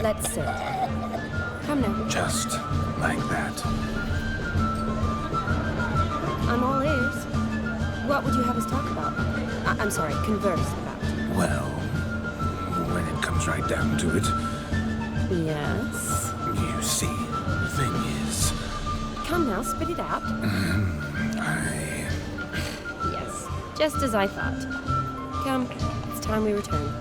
Let's sit. Come now. Just like that. I'm all ears. What would you have us talk about? I'm sorry, converse about. Well, when it comes right down to it, Yes? you see, the thing is... Come now, spit it out. Yes, just as I thought. Come, it's time we return.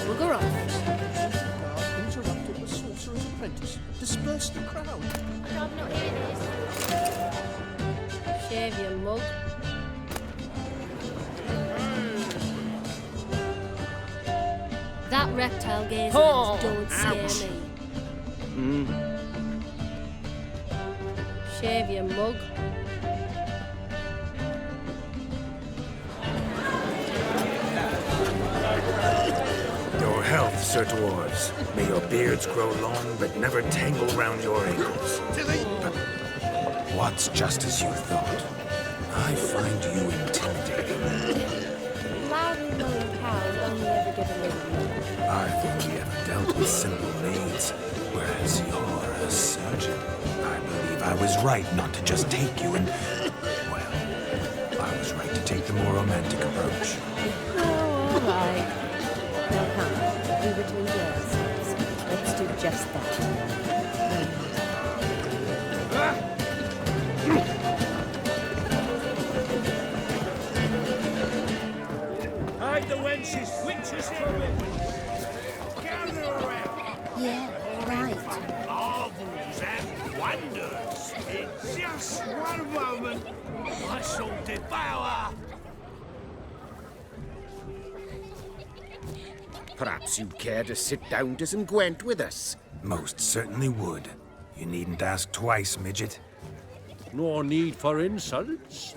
We'll go off. Interrupted the sorcerer's apprentice. Disperse the crowd. Shave your mug. That reptile gazing don't scare me. Shave your mug. Your health, Sir Dwarves. May your beards grow long, but never tangle round your ankles. But what's just as you thought? I find you intimidating. Loudly mowing cows only ever give a little. I've only ever dealt with simple maids, whereas you're a surgeon. I believe I was right not to just take you and... Well, I was right to take the more romantic approach. Oh, all right. Now come, we return to ourselves. Let's do just that. Hide the wenches! Witches coming! Gather around! Yeah, right. Marvels and wonders! In just one moment, I shall devour... Perhaps you'd care to sit down to some Gwent with us. Most certainly would. You needn't ask twice, midget. No need for insults.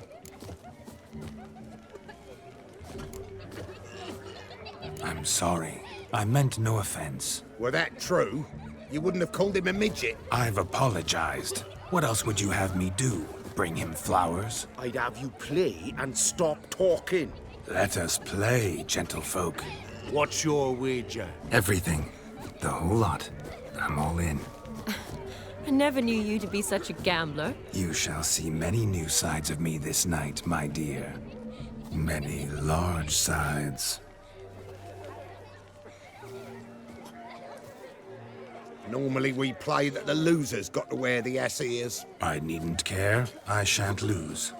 I'm sorry. I meant no offense. Were that true, you wouldn't have called him a midget. I've apologized. What else would you have me do? Bring him flowers? I'd have you play and stop talking. Let us play, gentlefolk. What's your wager? Everything. The whole lot. I'm all in. I never knew you to be such a gambler. You shall see many new sides of me this night, my dear. Many large sides. Normally we play that the loser's got to wear the ass ears. I needn't care. I shan't lose.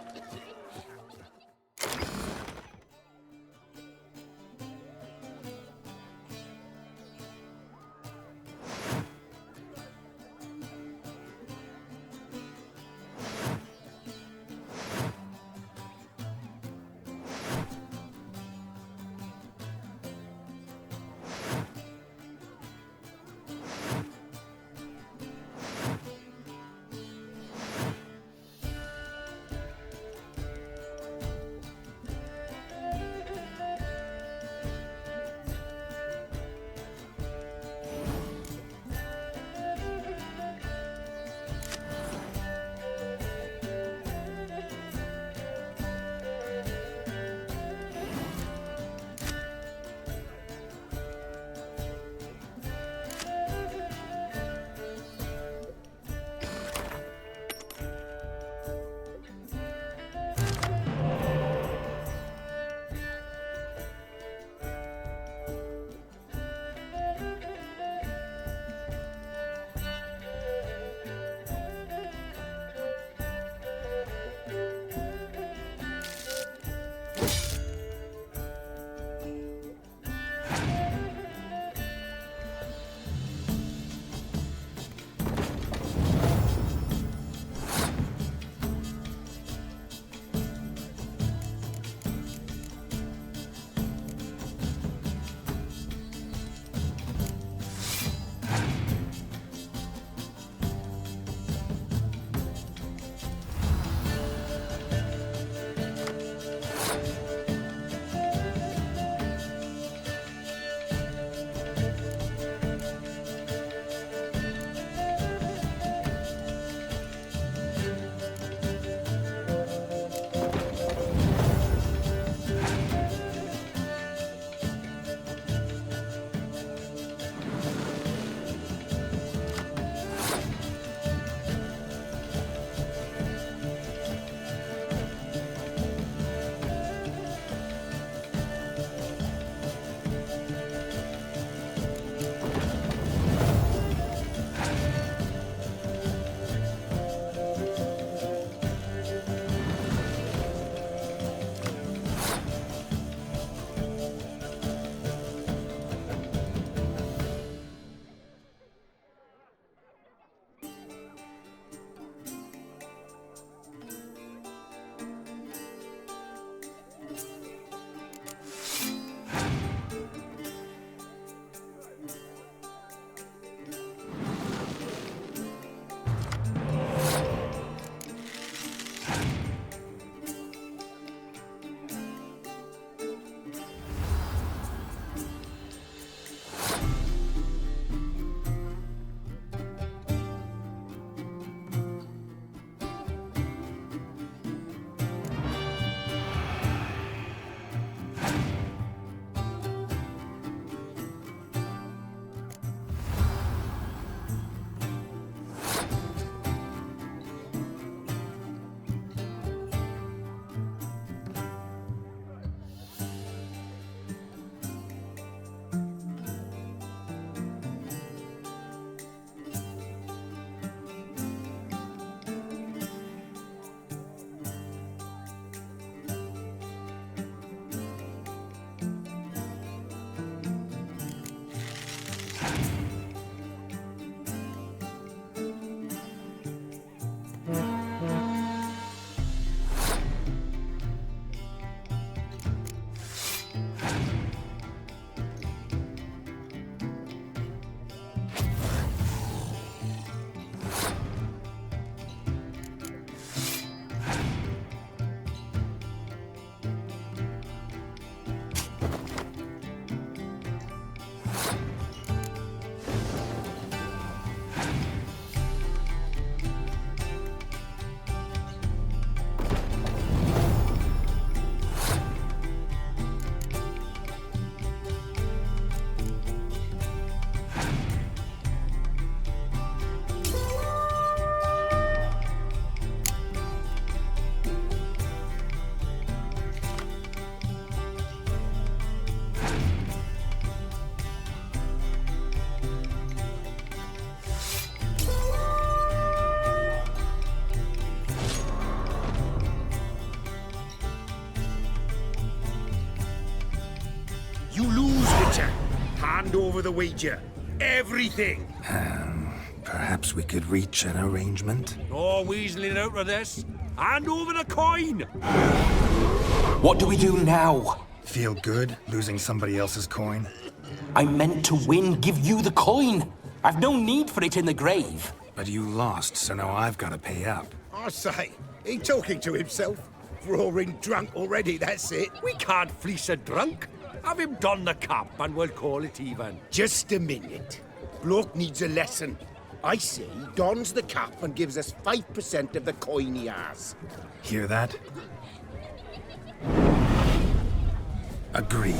hand over the wager. Everything. Perhaps we could reach an arrangement? No weaseling out of this. Hand over the coin. What do we do now? Feel good losing somebody else's coin? I meant to win, give you the coin. I've no need for it in the grave. But you lost, so now I've got to pay up. I say, he talking to himself? Roaring drunk already, that's it. We can't fleece a drunk. Have him don the cap and we'll call it even. Just a minute. Bloke needs a lesson. I say he dons the cap and gives us 5% of the coin he has. Hear that? Agreed.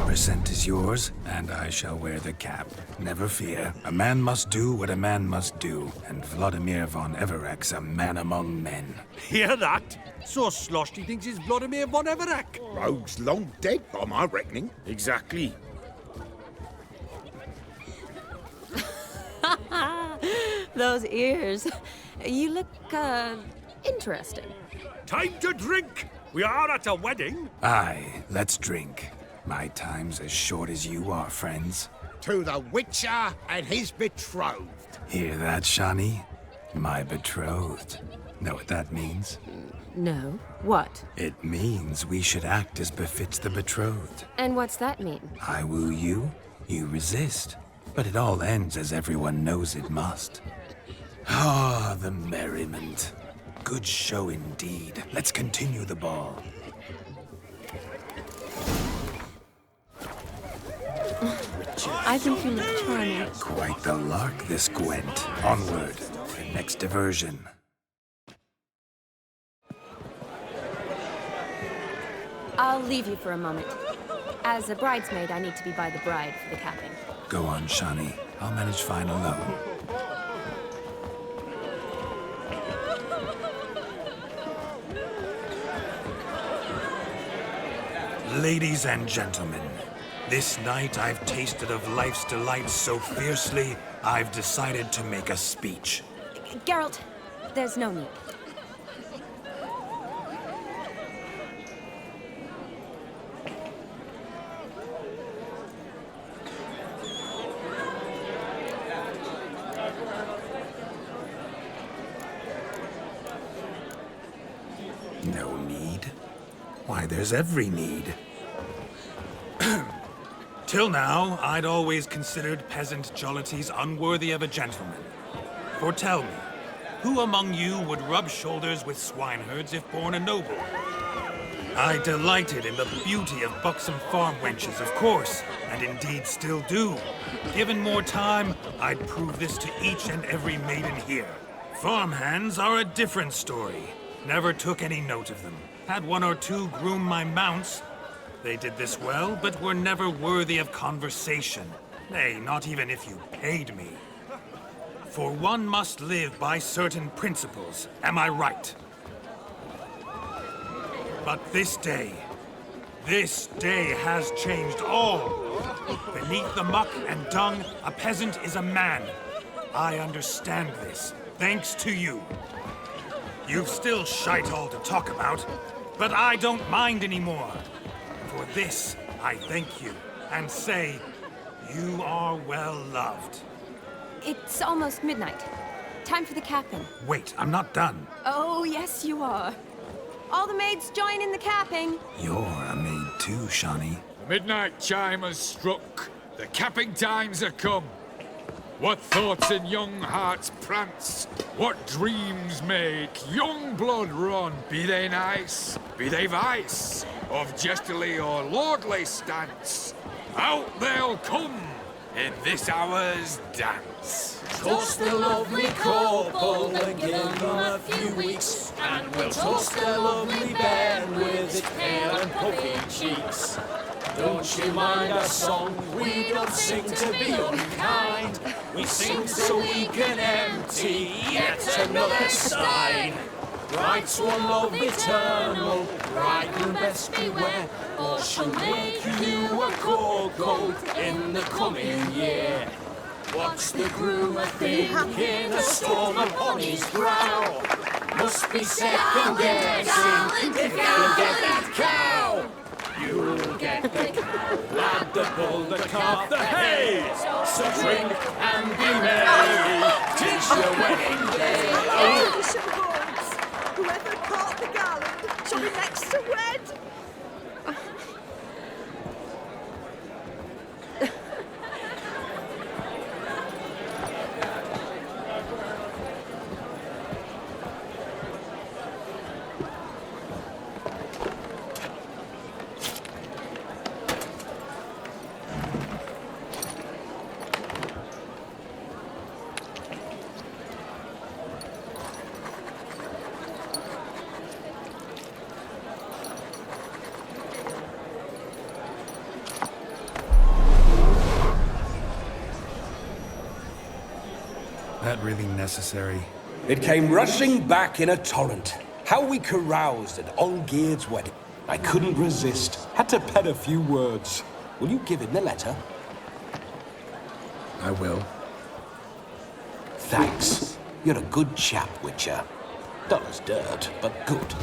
5% is yours, and I shall wear the cap. Never fear. A man must do what a man must do, and Vladimir von Everec's a man among men. Hear that? So sloshed he thinks he's Vladimir von Everec. Rogue's long dead, by my reckoning. Exactly. Those ears. You look, interesting. Time to drink. We are at a wedding. Aye, let's drink. My time's as short as you are, friends. To the Witcher and his betrothed. Hear that, Shani? My betrothed. Know what that means? No. What? It means we should act as befits the betrothed. And what's that mean? I woo you, you resist. But it all ends as everyone knows it must. Ah, the merriment. Good show indeed. Let's continue the ball. I think you look charming. Quite the lark, this Gwent. Onward. The next diversion. I'll leave you for a moment. As a bridesmaid, I need to be by the bride for the capping. Go on, Shani. I'll manage fine alone. Ladies and gentlemen, this night I've tasted of life's delights so fiercely, I've decided to make a speech. Geralt, there's no need. No need? Why, there's every need. Till now, I'd always considered peasant jollities unworthy of a gentleman. For tell me, who among you would rub shoulders with swineherds if born a noble? I delighted in the beauty of buxom farm wenches, of course, and indeed still do. Given more time, I'd prove this to each and every maiden here. Farmhands are a different story. Never took any note of them. Had one or two groom my mounts. They did this well, but were never worthy of conversation. Nay, not even if you paid me. For one must live by certain principles, am I right? But this day has changed all. Beneath the muck and dung, a peasant is a man. I understand this, thanks to you. You've still shite all to talk about, but I don't mind anymore. For this, I thank you, and say, you are well loved. It's almost midnight. Time for the capping. Wait, I'm not done. Oh, yes, you are. All the maids join in the capping. You're a maid too, Shani. The midnight chime has struck. The capping times are come. What thoughts in young hearts prance? What dreams make young blood run? Be they nice, be they vice, of jestily or lordly stance, out they'll come in this hour's dance. Toast the lovely couple and give them a few weeks, and we'll toast the lovely bed with its pale and puffy cheeks. Don't you mind our song? We don't sing to be unkind. We sing so we can empty yet another stein. Bride's one love eternal, bridegroom best beware, or she'll make you a cocoa in the coming year. What's the groom a thinking? A storm upon his brow. Must be second guessing if you'll get that cow. You'll get Lad that pulled the cart, the hay. So drink and be merry. 'Tis your wedding day. Whoever caught the garland shall be next to wed. That really necessary? It came rushing back in a torrent. How we caroused at Olgierd's wedding. I couldn't resist. Had to pen a few words. Will you give him the letter? I will. Thanks. You're a good chap, Witcher. Dull as dirt, but good.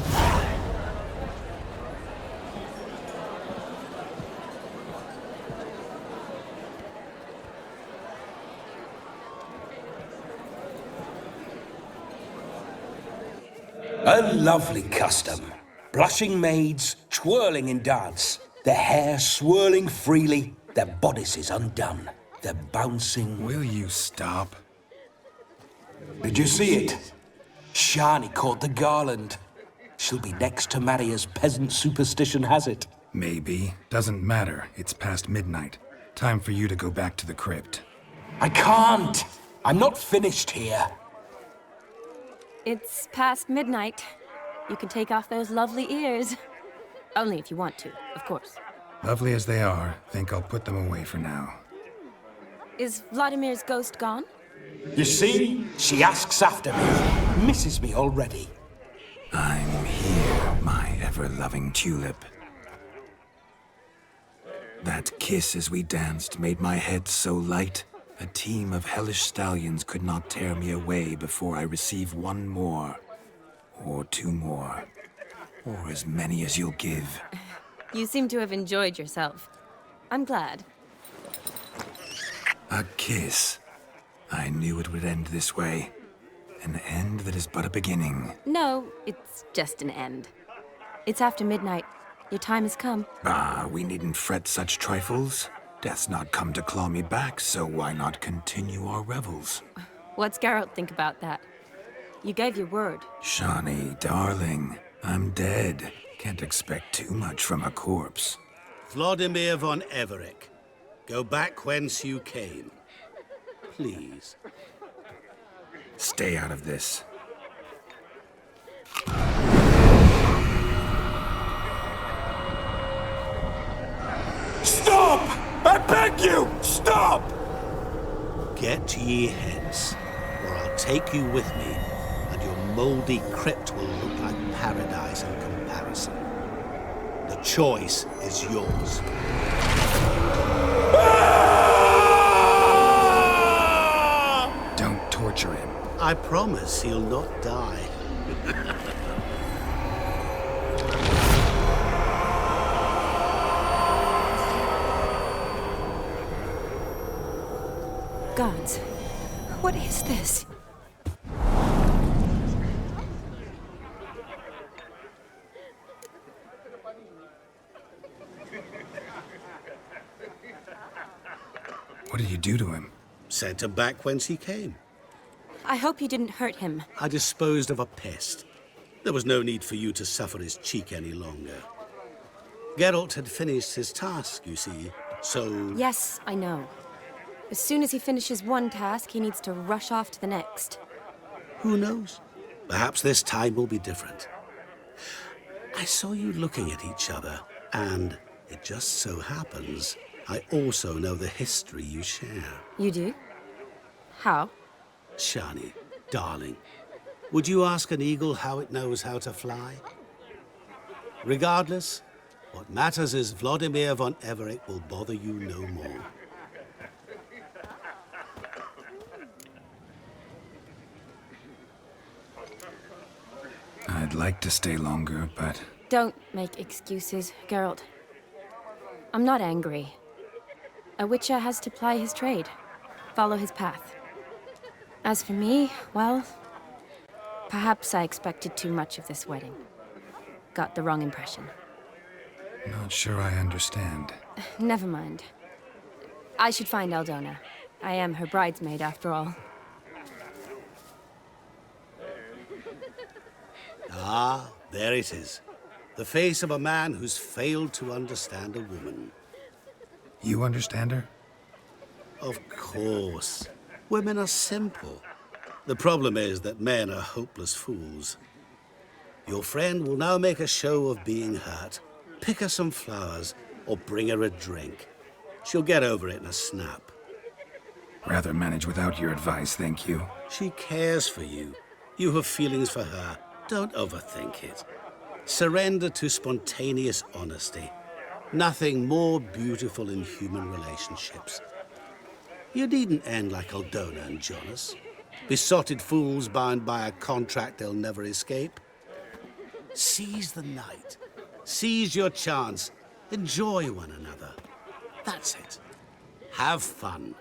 A lovely custom. Blushing maids, twirling in dance. Their hair swirling freely, their bodices undone. They're bouncing. Will you stop? Did you see it? Shani caught the garland. She'll be next to marry as peasant superstition has it. Maybe. Doesn't matter. It's past midnight. Time for you to go back to the crypt. I can't. I'm not finished here. It's past midnight. You can take off those lovely ears. Only if you want to, of course. Lovely as they are, think I'll put them away for now. Is Vladimir's ghost gone? You see? She asks after me. Misses me already. I'm here, my ever-loving tulip. That kiss as we danced made my head so light. A team of hellish stallions could not tear me away before I receive one more. Or two more. Or as many as you'll give. You seem to have enjoyed yourself. I'm glad. A kiss. I knew it would end this way. An end that is but a beginning. No, it's just an end. It's after midnight. Your time has come. Ah, we needn't fret such trifles. Death's not come to claw me back, so why not continue our revels? What's Geralt think about that? You gave your word. Shani, darling, I'm dead. Can't expect too much from a corpse. Vladimir von Everec, go back whence you came. Please. Stay out of this. Stop! I beg you! Stop! Get ye hence, or I'll take you with me, and your mouldy crypt will look like paradise in comparison. The choice is yours. Don't torture him. I promise he'll not die. Gods, what is this? What did you do to him? Sent him back whence he came. I hope you didn't hurt him. I disposed of a pest. There was no need for you to suffer his cheek any longer. Geralt had finished his task, you see, so... Yes, I know. As soon as he finishes one task, he needs to rush off to the next. Who knows? Perhaps this time will be different. I saw you looking at each other, and it just so happens I also know the history you share. You do? How? Shani, darling, would you ask an eagle how it knows how to fly? Regardless, what matters is Vladimir von Everec will bother you no more. I'd like to stay longer, but... Don't make excuses, Geralt. I'm not angry. A witcher has to ply his trade, follow his path. As for me, well, perhaps I expected too much of this wedding. Got the wrong impression. Not sure I understand. Never mind. I should find Aldona. I am her bridesmaid, after all. Ah, there it is. The face of a man who's failed to understand a woman. You understand her? Of course. Women are simple. The problem is that men are hopeless fools. Your friend will now make a show of being hurt, pick her some flowers, or bring her a drink. She'll get over it in a snap. Rather manage without your advice, thank you. She cares for you. You have feelings for her. Don't overthink it. Surrender to spontaneous honesty. Nothing more beautiful in human relationships. You needn't end like Aldona and Jonas. Besotted fools bound by a contract they'll never escape. Seize the night. Seize your chance. Enjoy one another. That's it. Have fun.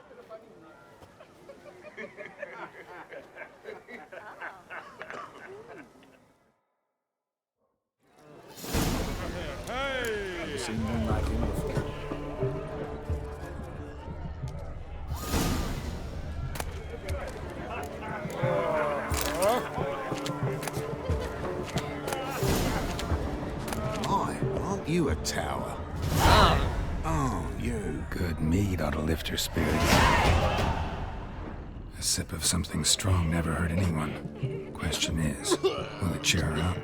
Never seen one like him before. My, aren't you a tower? Oh, you. Good mead ought to lift her spirits. A sip of something strong never hurt anyone. Question is, will it cheer her up?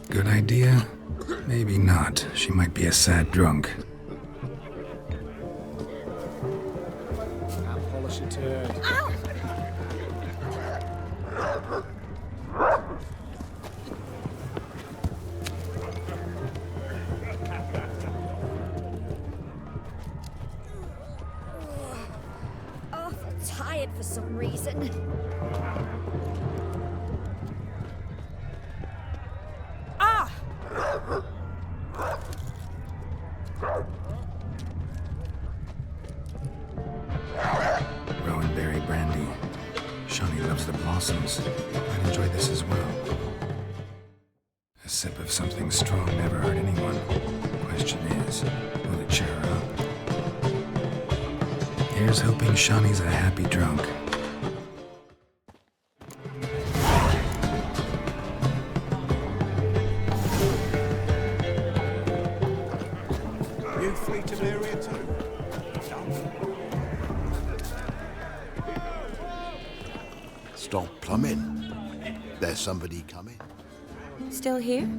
Good idea? Maybe not. She might be a sad drunk. Now polish your turd. Oh, I'm tired for some reason. Rowan berry brandy. Shawnee loves the blossoms. I'd enjoy this as well. A sip of something strong never hurt anyone. Question is, will it cheer her up? Here's hoping Shawnee's a happy drunk. You free to be here too? Stop plumbing. There's somebody coming. Still here?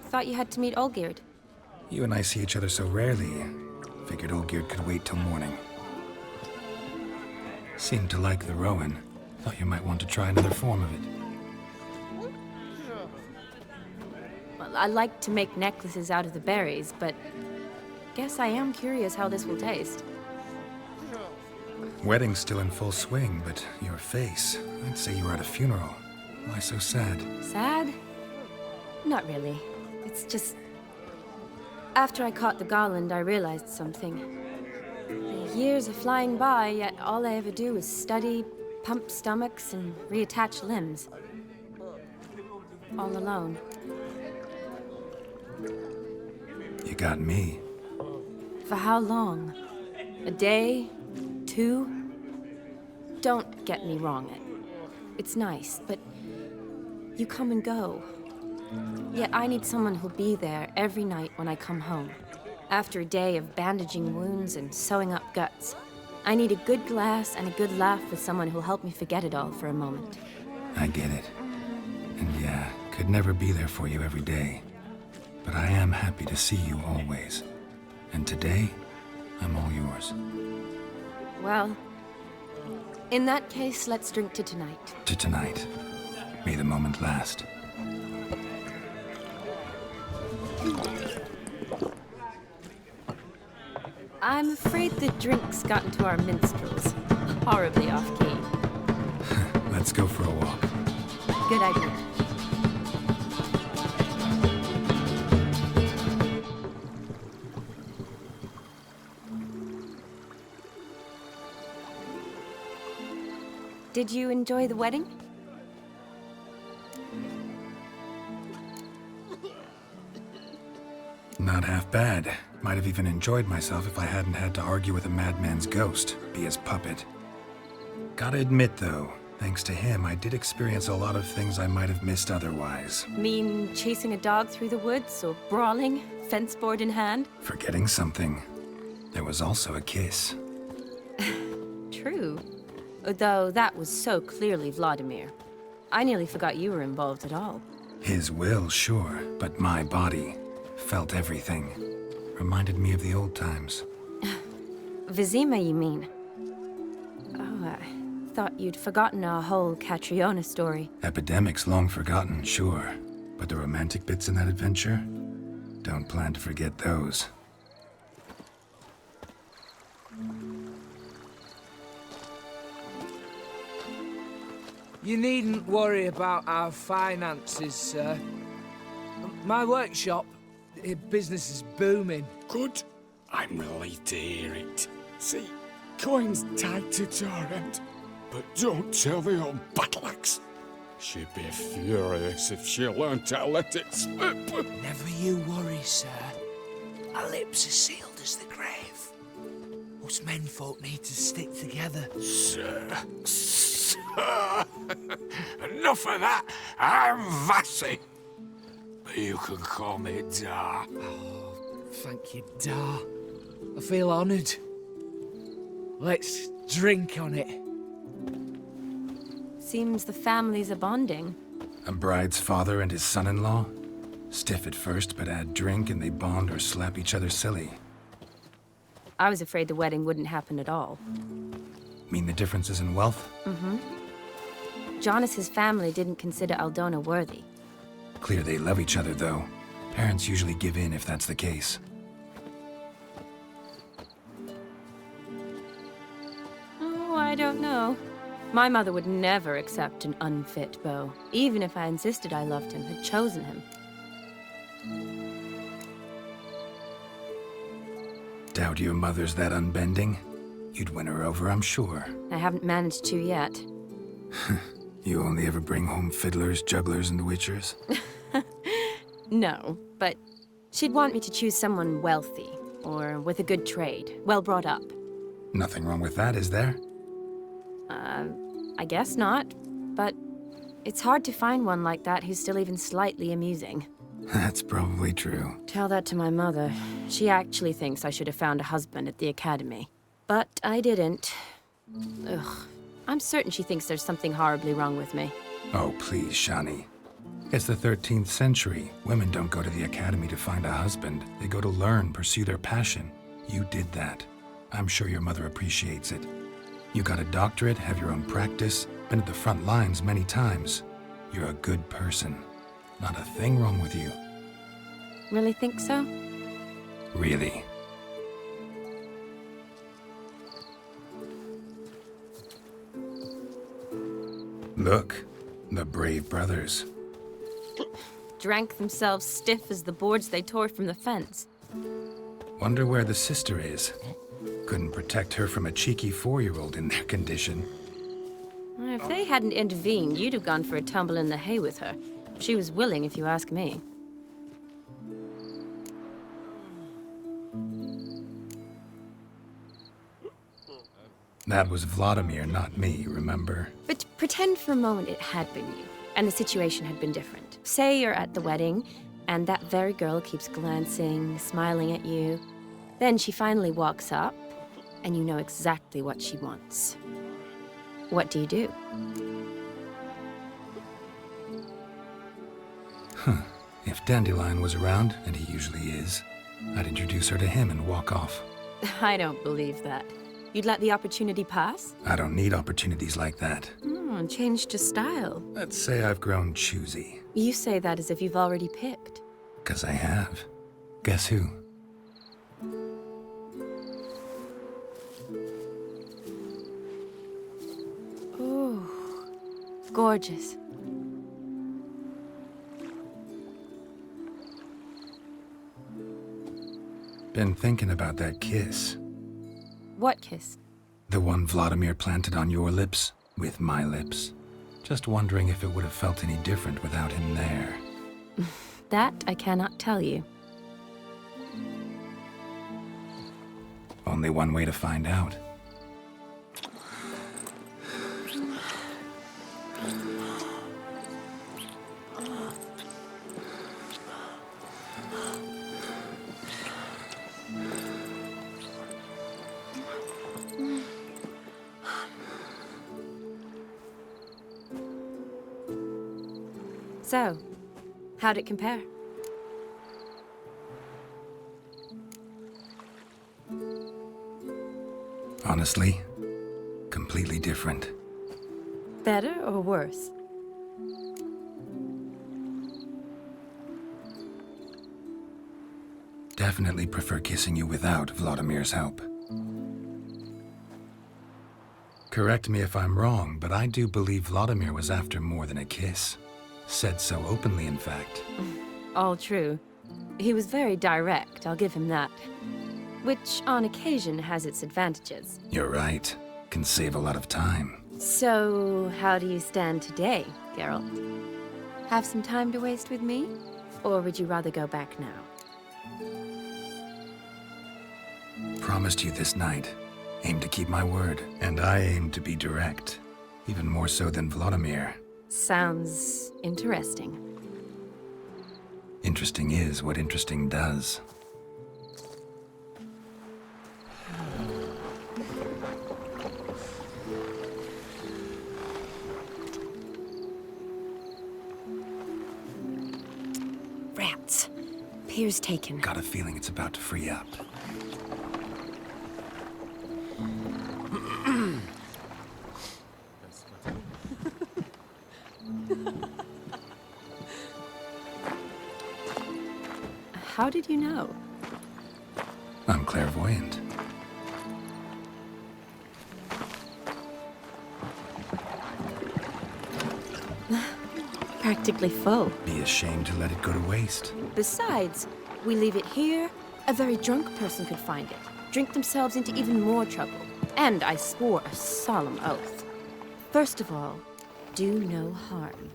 Thought you had to meet Olgierd. You and I see each other so rarely. Figured Olgierd could wait till morning. Seemed to like the Rowan. Thought you might want to try another form of it. Well, I like to make necklaces out of the berries, but guess I am curious how this will taste. Wedding's still in full swing, but your face, I'd say you were at a funeral. Why so sad? Sad? Not really. It's just... After I caught the garland, I realized something. The years are flying by, yet all I ever do is study, pump stomachs, and reattach limbs. All alone. You got me. For how long? A day? 2? Don't get me wrong. It's nice, but you come and go. Yet I need someone who'll be there every night when I come home. After a day of bandaging wounds and sewing up guts, I need a good glass and a good laugh with someone who'll help me forget it all for a moment. I get it. And yeah, could never be there for you every day. But I am happy to see you always. And today, I'm all yours. Well, in that case, let's drink to tonight. To tonight. May the moment last. I'm afraid the drinks got into our minstrels. Horribly off-key. Let's go for a walk. Good idea. Did you enjoy the wedding? Not half bad. Might have even enjoyed myself if I hadn't had to argue with a madman's ghost, be his puppet. Gotta admit, though, thanks to him, I did experience a lot of things I might have missed otherwise. Mean chasing a dog through the woods, or brawling, fence board in hand? Forgetting something. There was also a kiss. True. Though that was so clearly Vladimir. I nearly forgot you were involved at all. His will, sure, but my body felt everything. Reminded me of the old times. Vizima, you mean? Oh, I thought you'd forgotten our whole Catriona story. Epidemics long forgotten, sure. But the romantic bits in that adventure? Don't plan to forget those. You needn't worry about our finances, sir. My workshop, business is booming. Good. I'm relieved to hear it. See, coin's tied to Torrent, but don't tell the old battleaxe. She'd be furious if she learned to let it slip. Never you worry, sir. Our lips are sealed as the grave. Us menfolk need to stick together. Sir. Enough of that. I'm Vassy. You can call me Dar. Oh, thank you, Dar. I feel honoured. Let's drink on it. Seems the families are bonding. A bride's father and his son-in-law? Stiff at first, but add drink and they bond or slap each other silly. I was afraid the wedding wouldn't happen at all. Mean the differences in wealth? Mm-hmm. Jonas's family didn't consider Aldona worthy. Clear they love each other, though. Parents usually give in if that's the case. Oh, I don't know. My mother would never accept an unfit beau, even if I insisted I loved him, had chosen him. Doubt your mother's that unbending? You'd win her over, I'm sure. I haven't managed to yet. You only ever bring home fiddlers, jugglers, and witchers? No, but she'd want me to choose someone wealthy, or with a good trade, well brought up. Nothing wrong with that, is there? I guess not, but it's hard to find one like that who's still even slightly amusing. That's probably true. Tell that to my mother. She actually thinks I should have found a husband at the academy. But I didn't. Ugh. I'm certain she thinks there's something horribly wrong with me. Oh, please, Shani. It's the 13th century. Women don't go to the academy to find a husband. They go to learn, pursue their passion. You did that. I'm sure your mother appreciates it. You got a doctorate, have your own practice, been at the front lines many times. You're a good person. Not a thing wrong with you. Really think so? Really. Look, the brave brothers. Drank themselves stiff as the boards they tore from the fence. Wonder where the sister is. Couldn't protect her from a cheeky 4-year-old in their condition. If they hadn't intervened, you'd have gone for a tumble in the hay with her. She was willing, if you ask me. That was Vladimir, not me, remember? But pretend for a moment it had been you, and the situation had been different. Say you're at the wedding, and that very girl keeps glancing, smiling at you. Then she finally walks up, and you know exactly what she wants. What do you do? If Dandelion was around, and he usually is, I'd introduce her to him and walk off. I don't believe that. You'd let the opportunity pass? I don't need opportunities like that. Changed your style. Let's say I've grown choosy. You say that as if you've already picked. 'Cause I have. Guess who? Ooh, gorgeous. Been thinking about that kiss. What kiss? The one Vladimir planted on your lips. With my lips. Just wondering if it would have felt any different without him there. That I cannot tell you. Only one way to find out. So, how'd it compare? Honestly, completely different. Better or worse? Definitely prefer kissing you without Vladimir's help. Correct me if I'm wrong, but I do believe Vladimir was after more than a kiss. Said so openly, in fact. All true. He was very direct, I'll give him that. Which, on occasion, has its advantages. You're right. Can save a lot of time. So, how do you stand today, Geralt? Have some time to waste with me? Or would you rather go back now? Promised you this night. Aim to keep my word. And I aim to be direct. Even more so than Vladimir. Sounds interesting. Interesting is what interesting does. Rats. Pier's taken. Got a feeling it's about to free up. How did you know? I'm clairvoyant. Practically full. Be ashamed to let it go to waste. Besides, we leave it here, a very drunk person could find it, drink themselves into even more trouble. And I swore a solemn oath. First of all, do no harm.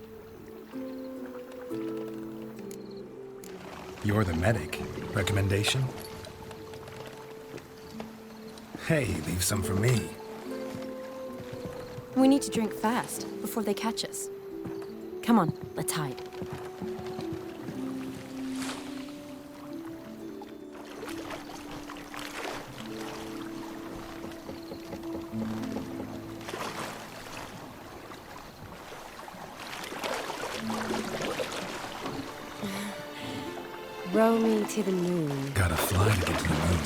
You're the medic. Recommendation? Hey, leave some for me. We need to drink fast, before they catch us. Come on, let's hide. Row me to the moon. Gotta fly to get to the moon.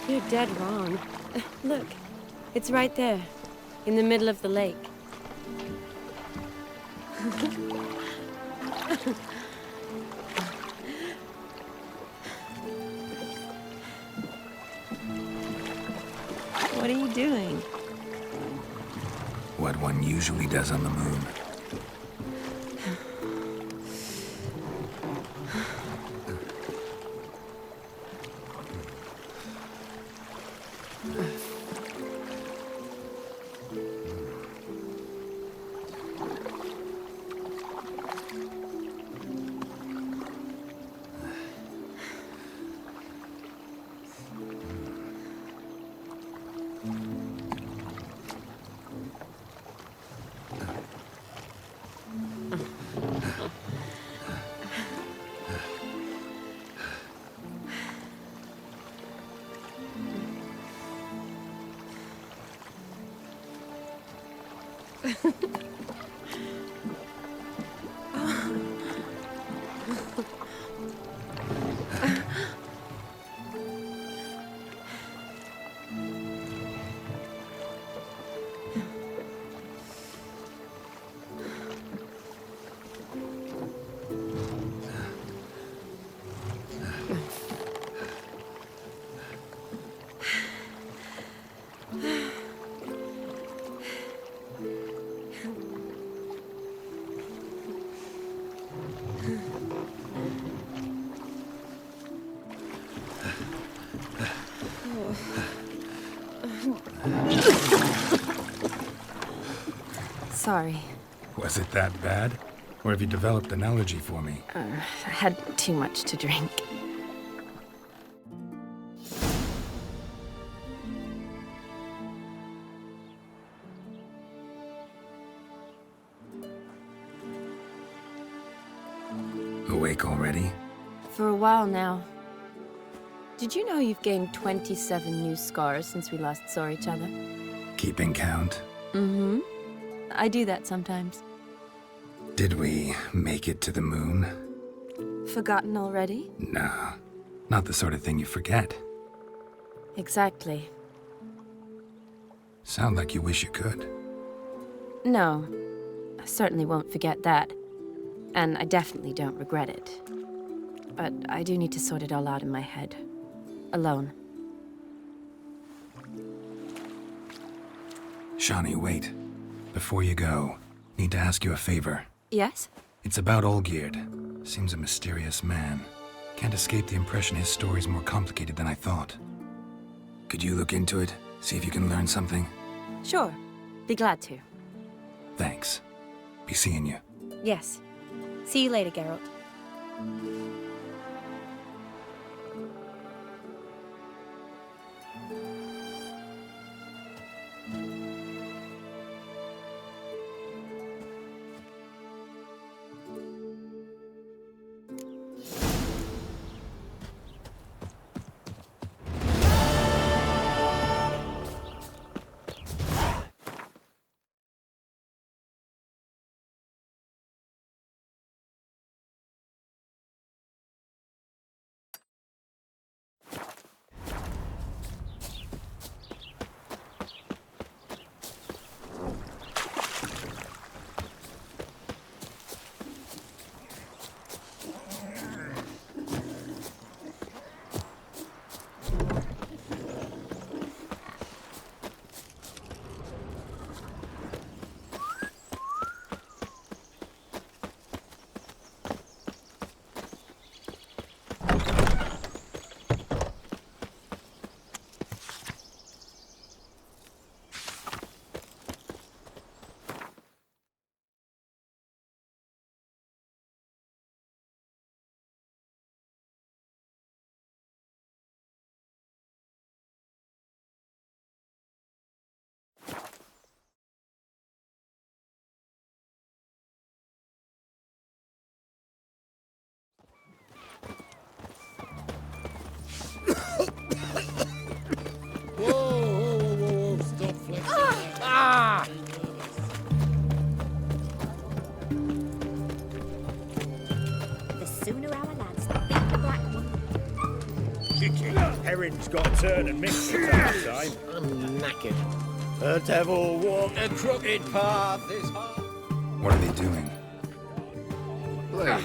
You're dead wrong. Look, it's right there, in the middle of the lake. What are you doing? What one usually does on the moon. Sorry. Was it that bad? Or have you developed an allergy for me? I had too much to drink. Awake already? For a while now. Did you know you've gained 27 new scars since we last saw each other? Keeping count? Mm-hmm. I do that sometimes. Did we make it to the moon? Forgotten already? Nah, not the sort of thing you forget. Exactly. Sound like you wish you could. No, I certainly won't forget that. And I definitely don't regret it. But I do need to sort it all out in my head. Alone. Shani, wait. Before you go, need to ask you a favor. Yes? It's about Olgierd. Seems a mysterious man. Can't escape the impression his story's more complicated than I thought. Could you look into it? See if you can learn something? Sure. Be glad to. Thanks. Be seeing you. Yes. See you later, Geralt. Whoa, stop flexing. The sooner our lads beat the black one. Kicking. Herring's got to turn and mix it time. I'm knackered. The devil walked a crooked path is hard. What are they doing? Play.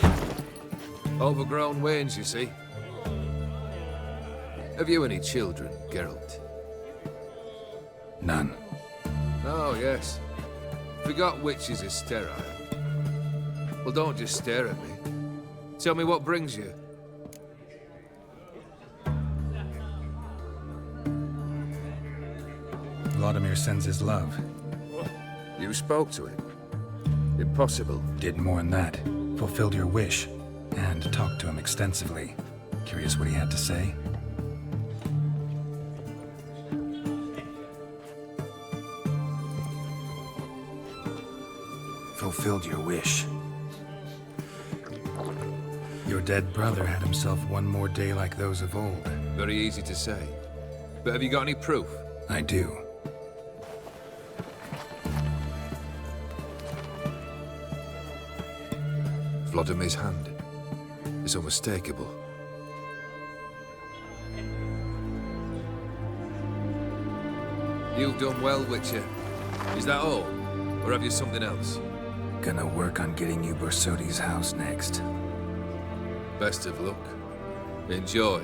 Overgrown wains, you see. Have you any children, Geralt? None. Oh, yes. Forgot witches are sterile. Well, don't just stare at me. Tell me what brings you. Vladimir sends his love. You spoke to him? Impossible. Did more than that. Fulfilled your wish. And talked to him extensively. Curious what he had to say? Fulfilled your wish. Your dead brother had himself one more day like those of old. Very easy to say. But have you got any proof? I do. Vladimir's hand. It's unmistakable. You've done well, Witcher. Is that all? Or have you something else? Gonna work on getting you Borsodi's house next. Best of luck. Enjoy.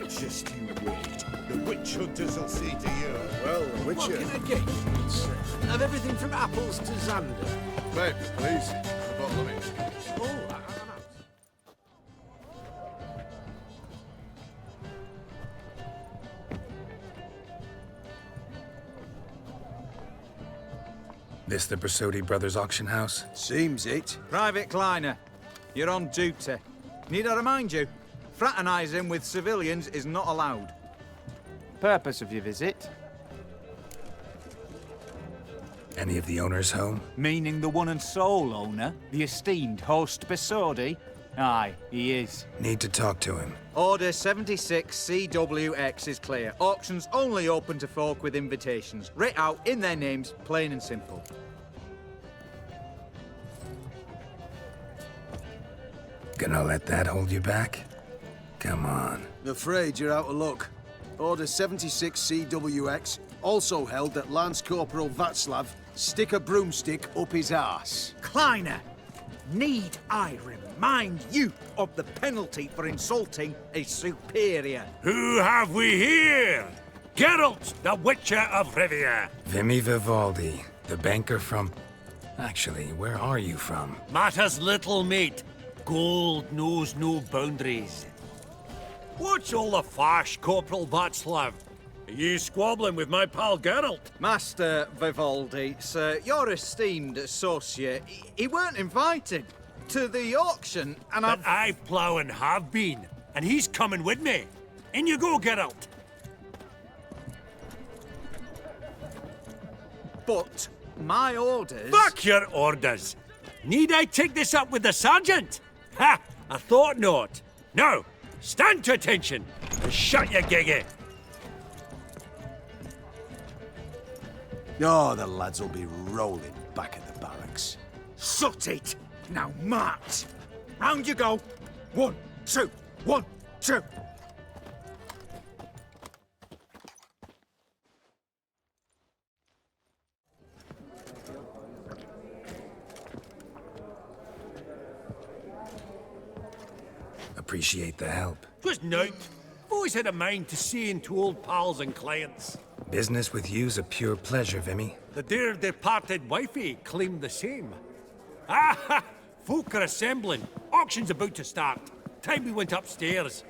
Just you wait. The witch hunters will see tea to you. Well, What can I get you, sir? Of everything from apples to Xander. Babe, please. A bottle of it. Oh, I'm out. This the Bersodi Brothers auction house? Seems it. Private Kleiner, you're on duty. Need I remind you, fraternising with civilians is not allowed. Purpose of your visit? Any of the owners home? Meaning the one and sole owner, the esteemed host Bersodi? Aye, he is. Need to talk to him. Order 76 CWX is clear. Auctions only open to folk with invitations. Writ out in their names, plain and simple. Gonna let that hold you back? Come on. Afraid you're out of luck. Order 76 CWX also held that Lance Corporal Václav stick a broomstick up his arse. Kleiner, need I remind you of the penalty for insulting a superior? Who have we here? Geralt, the Witcher of Rivia. Vimy Vivaldi, the banker from... Actually, where are you from? Matters little, mate. Gold knows no boundaries. What's all the fash, Corporal Václav? Are you squabbling with my pal Geralt? Master Vivaldi, sir, your esteemed associate, he weren't invited to the auction, and But I plough and have been, and he's coming with me. In you go, Geralt. But my orders... Fuck your orders! Need I take this up with the sergeant? Ha! I thought not. Now, stand to attention and shut your giggy. Oh, the lads will be rolling back at the barracks. Shut it! Now march! Round you go! 1, 2, 1, 2! Appreciate the help. Twas nowt. Always had a mind to seeing to old pals and clients. Business with you's a pure pleasure, Vimy. The dear departed wifey claimed the same. Ah ha! Folk are assembling. Auction's about to start. Time we went upstairs.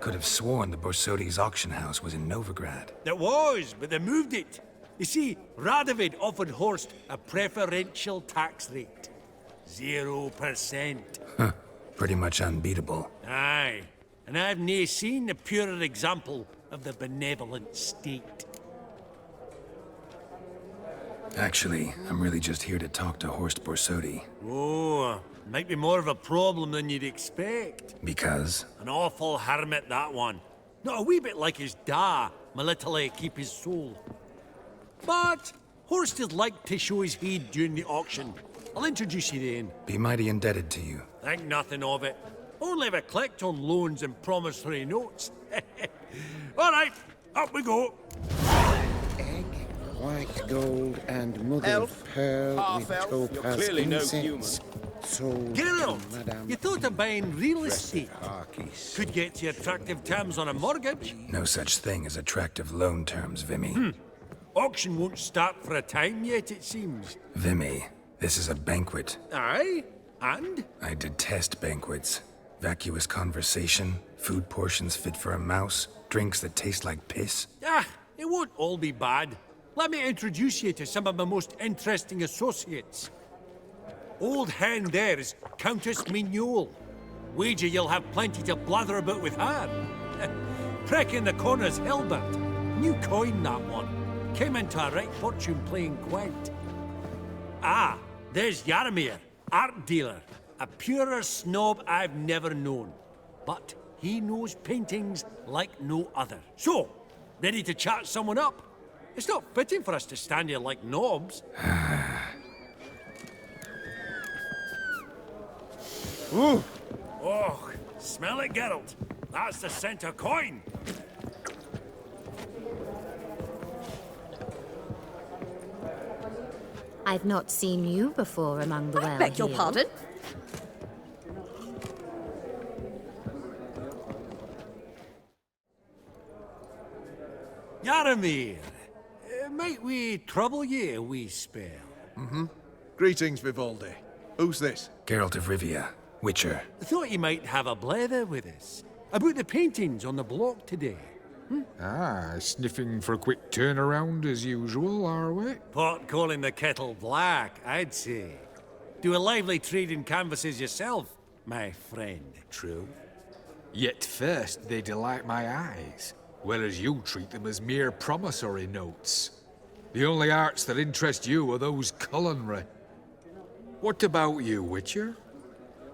Could have sworn the Borsodi's auction house was in Novigrad. It was, but they moved it. You see, Radovid offered Horst a preferential tax rate. 0%. Huh. Pretty much unbeatable. Aye. And I've nae seen a purer example of the benevolent state. Actually, I'm really just here to talk to Horst Borsodi. Oh, might be more of a problem than you'd expect. Because? An awful hermit, that one. Not a wee bit like his da, military keep his soul. But Horst is like to show his heed during the auction. I'll introduce you then. Be mighty indebted to you. Think nothing of it. Only if I collect on loans and promissory notes. All right, up we go. Egg, white gold, and mother Elf, of pearl half with elf, topaz you're clearly no incense. Sold to Geralt, Madame you thought of buying real estate. Harkis. Could get you attractive terms on a mortgage. No such thing as attractive loan terms, Vimy. Auction won't start for a time yet, it seems. Vimy, this is a banquet. Aye, and? I detest banquets. Vacuous conversation, food portions fit for a mouse, drinks that taste like piss. Ah, it won't all be bad. Let me introduce you to some of my most interesting associates. Old hen there is Countess Mignol. Wager you'll have plenty to blather about with her. Prick in the corner's Hilbert. New coin, that one. Came into a right fortune playing quaint. Ah, there's Jaromir, art dealer. A purer snob I've never known. But he knows paintings like no other. So, ready to chat someone up? It's not fitting for us to stand here like knobs. Ooh. Oh, smell it, Geralt. That's the center coin. I've not seen you before among the well. Beg your pardon? Yaramir, might we trouble ye a wee spell? Mm-hmm. Greetings, Vivaldi. Who's this? Geralt of Rivia, Witcher. I thought you might have a blether with us. About the paintings on the block today. Ah, sniffing for a quick turnaround as usual, are we? Pot calling the kettle black, I'd say. Do a lively trade in canvases yourself, my friend. True. Yet first they delight my eyes, whereas you treat them as mere promissory notes. The only arts that interest you are those culinary. What about you, Witcher?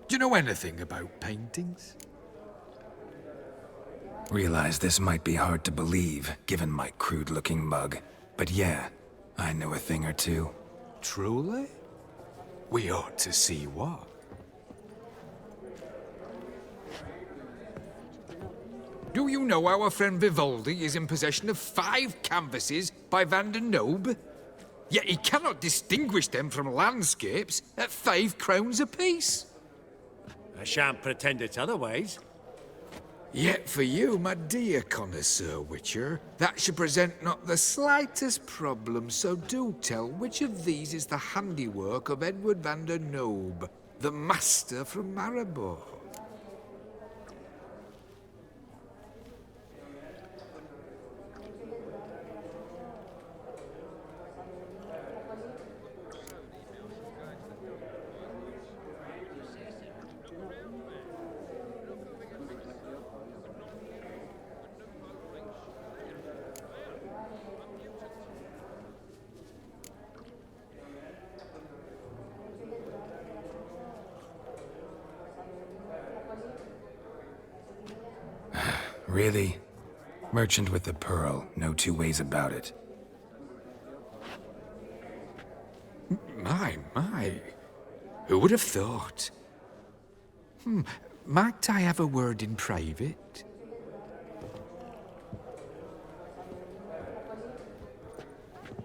Do you know anything about paintings? Realize this might be hard to believe, given my crude-looking mug. But yeah, I know a thing or two. Truly? We ought to see what. Do you know our friend Vivaldi is in possession of 5 canvases by Van der Nobe? Yet he cannot distinguish them from landscapes at 5 crowns apiece. I shan't pretend it's otherwise. Yet for you, my dear connoisseur Witcher, that should present not the slightest problem, so do tell which of these is the handiwork of Edward van der Nobe, the master from Maribor. Really? Merchant with the pearl, no two ways about it. My. Who would have thought? Might I have a word in private?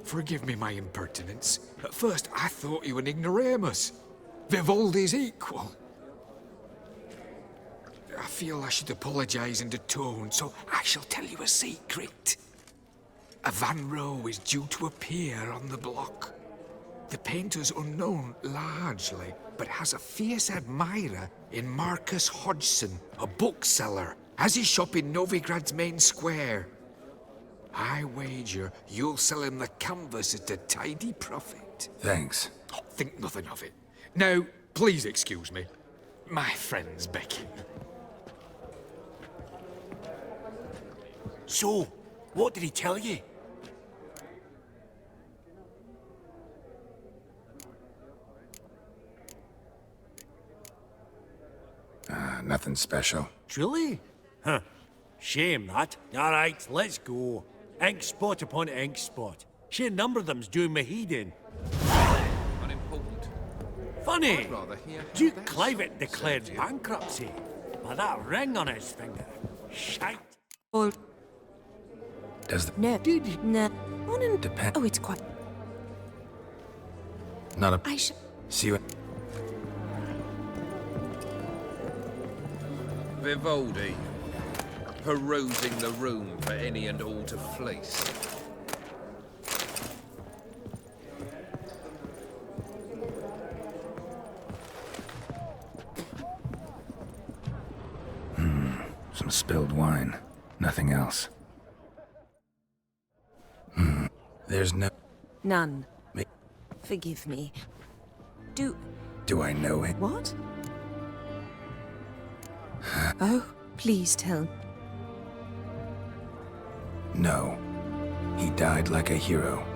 Forgive me my impertinence. At first I thought you an ignoramus. Vivaldi's equal. I feel I should apologize and atone, so I shall tell you a secret. A Van Rohe is due to appear on the block. The painter's unknown, largely, but has a fierce admirer in Marcus Hodgson, a bookseller, has his shop in Novigrad's main square. I wager you'll sell him the canvas at a tidy profit. Thanks. Oh, think nothing of it. Now, please excuse me. My friend's beckon. So, what did he tell you? Nothing special. Truly? Huh. Shame that. All right, let's go. Ink spot upon ink spot. Sheer number of them's doing my head in. Unimportant. Funny. I'd rather hear how Duke that's Clivet declared served you. bankruptcy. By that ring on his finger. Shite. Does the... No. Dude, No. Depend... Oh, it's quite... Not a... I should... See you... Vivaldi, perusing the room for any and all to fleece. Some spilled wine. Nothing else. There's no... None. Me. Forgive me. Do I know him? what? Oh, please tell. No. He died like a hero.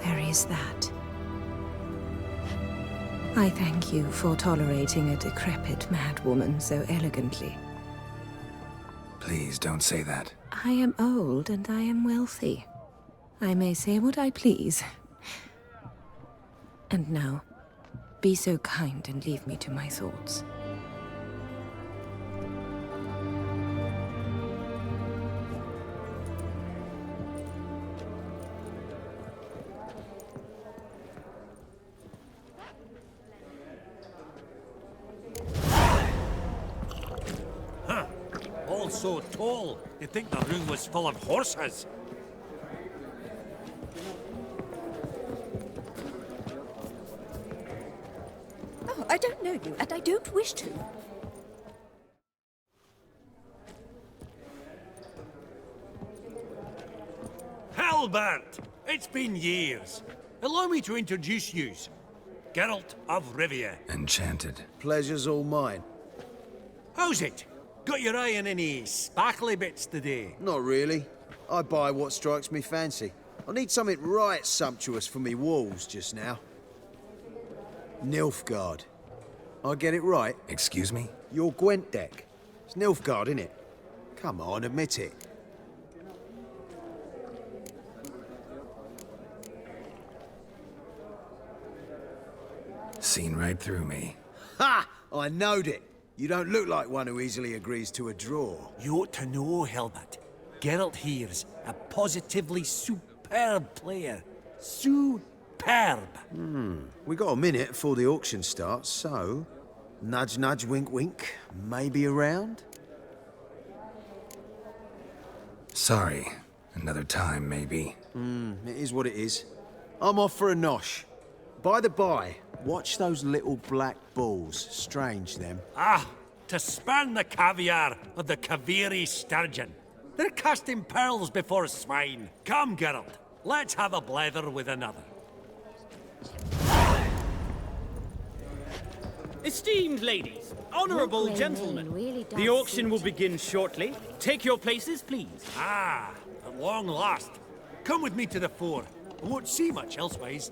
There is that. I thank you for tolerating a decrepit madwoman so elegantly. Please don't say that. I am old and I am wealthy. I may say what I please. And now, be so kind and leave me to my thoughts. so tall, you'd think the room was full of horses. Oh, I don't know you, and I don't wish to. Halbert! It's been years. Allow me to introduce yous. Geralt of Rivia. Enchanted. Pleasure's all mine. How's it? Got your eye on any sparkly bits today? Not really. I buy what strikes me fancy. I need something right sumptuous for me walls just now. Nilfgaard. I get it right? Excuse me? Your Gwent deck. It's Nilfgaard, innit? Come on, admit it. Seen right through me. Ha! I knowed it. You don't look like one who easily agrees to a draw. You ought to know, Halbert. Geralt here's a positively superb player. Superb. We got a minute before the auction starts, so... Nudge, nudge, wink, wink. Maybe around? Sorry. Another time, maybe. It is what it is. I'm off for a nosh. By the by, watch those little black balls. Strange, them. Ah, to spurn the caviar of the Kaviri sturgeon. They're casting pearls before swine. Come, Geralt, let's have a blether with another. Esteemed ladies, honourable Look, gentlemen, really does the auction suit will begin shortly. Take your places, please. Ah, at long last. Come with me to the fore. I won't see much elsewise.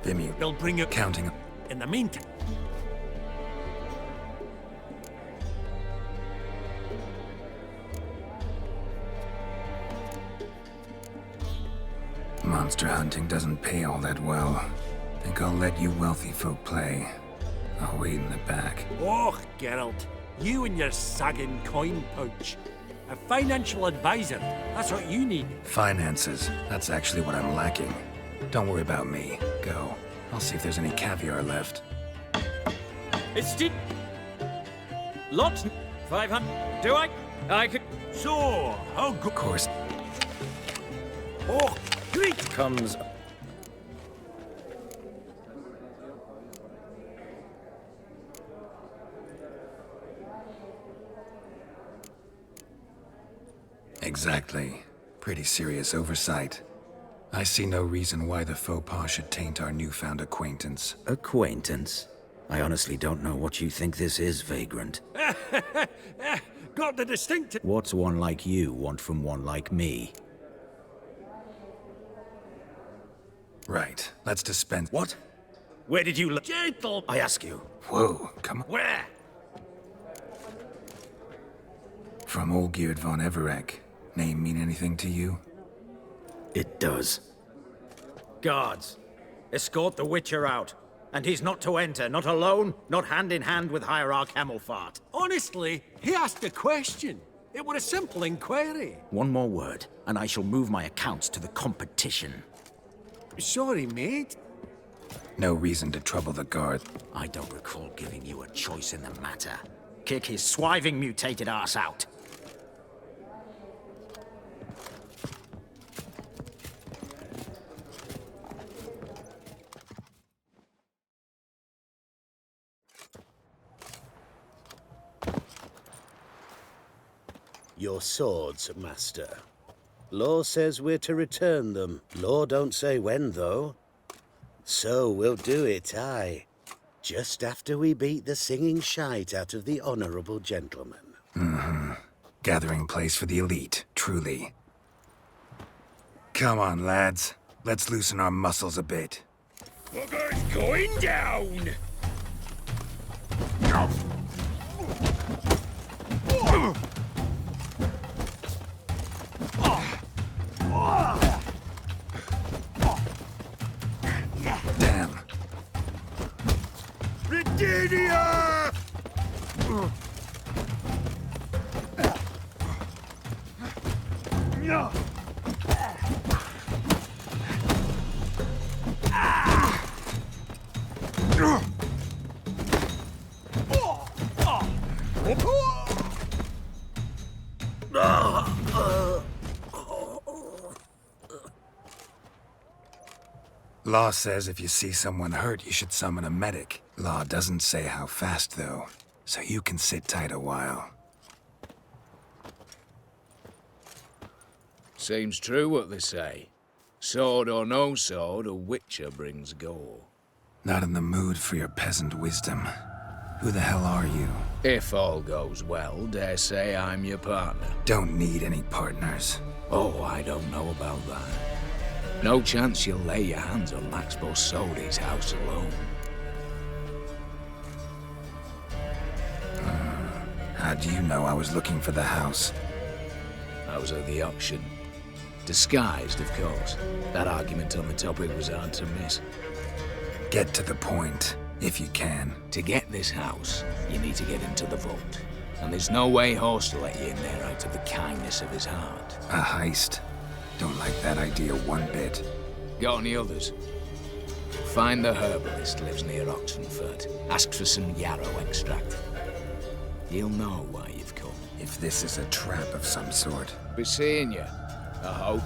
DImm, They'll bring you counting. in the meantime. Monster hunting doesn't pay all that well. Think I'll let you wealthy folk play. I'll wait in the back. Oh, Geralt, you and your sagging coin pouch. A financial advisor, that's what you need. Finances. That's actually what I'm lacking. Don't worry about me. Go. I'll see if there's any caviar left. Esteemed... Lot 500. Do I could... So, how good... Of course. Oh, great! Comes... Exactly. Pretty serious oversight. I see no reason why the faux pas should taint our newfound acquaintance. Acquaintance? I honestly don't know what you think this is, Vagrant. Got the distinct... What's one like you want from one like me? Right. Let's dispense... What? Where did you look? Gentle... I ask you. Whoa, come on. Where? From Olgierd von Everec. Name mean anything to you? It does. Guards, escort the Witcher out. And he's not to enter, not alone, not hand in hand with Hierarch Hamilfart. Honestly, he asked a question. It were a simple inquiry. One more word, and I shall move my accounts to the competition. Sorry, mate. No reason to trouble the guard. I don't recall giving you a choice in the matter. Kick his swiving mutated ass out. Your swords, master. Law says we're to return them. Law don't say when, though. So we'll do it, aye. Just after we beat the singing shite out of the honourable gentleman. Mm-hmm. Gathering place for the elite, truly. Come on, lads. Let's loosen our muscles a bit. Bugger's going down! Damn. Britannia! Law says if you see someone hurt, you should summon a medic. Law doesn't say how fast, though, so you can sit tight a while. Seems true what they say. Sword or no sword, a witcher brings gore. Not in the mood for your peasant wisdom. Who the hell are you? If all goes well, dare say I'm your partner. Don't need any partners. Oh, I don't know about that. No chance you'll lay your hands on Max Borsodi's house alone. How do you know I was looking for the house? I was at the auction. Disguised, of course. That argument on the topic was hard to miss. Get to the point, if you can. To get this house, you need to get into the vault. And there's no way Horst will let you in there out of the kindness of his heart. A heist? Don't like that idea one bit. Got any others? Find the herbalist lives near Oxenfurt. Ask for some yarrow extract. He'll know why you've come. If this is a trap of some sort. Be seeing you, I hope.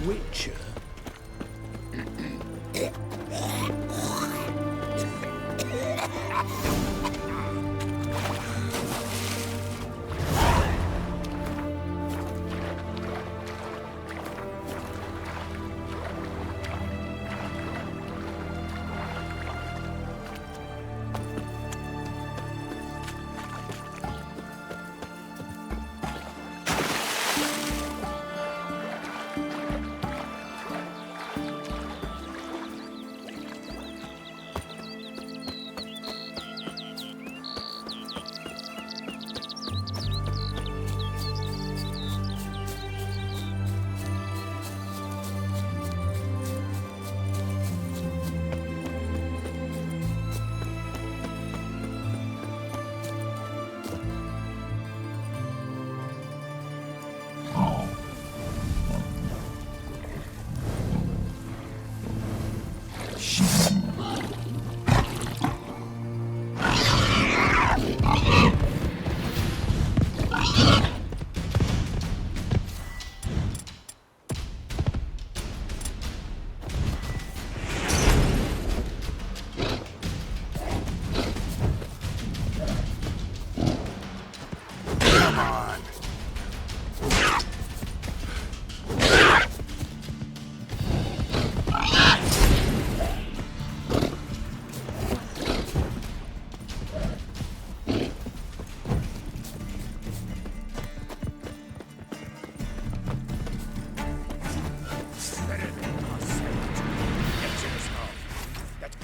Witcher?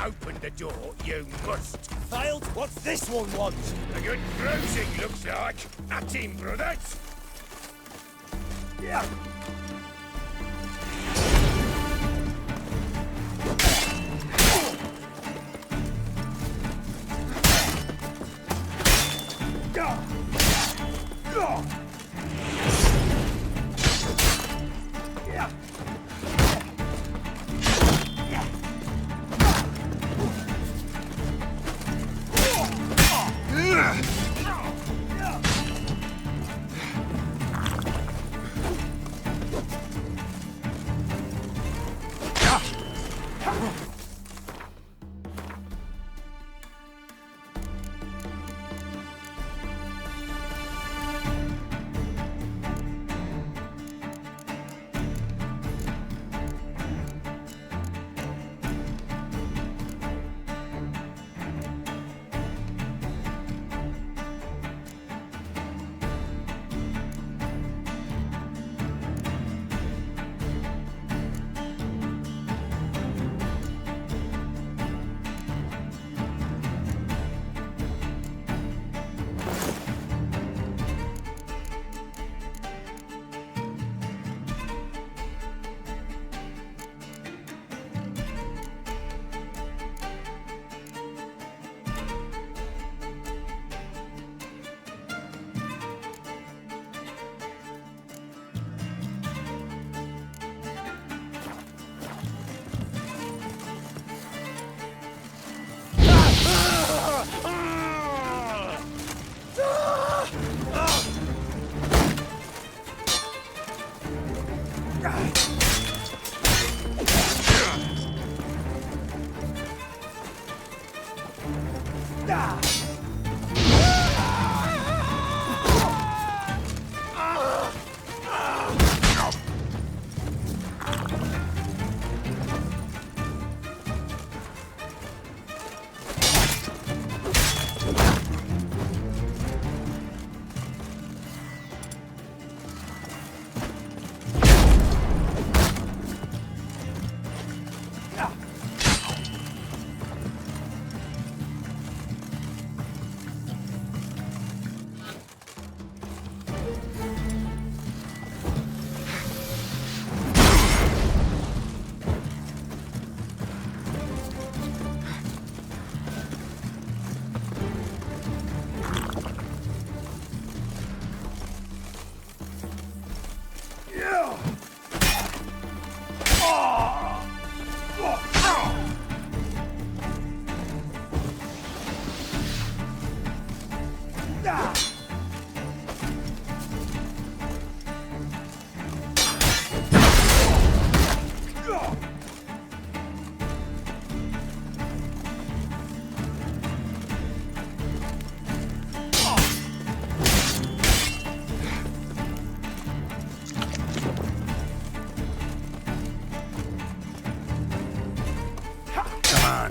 Open the door, you must. Failed? What's this one want? A good bruising, looks like. At him, brothers. Yeah.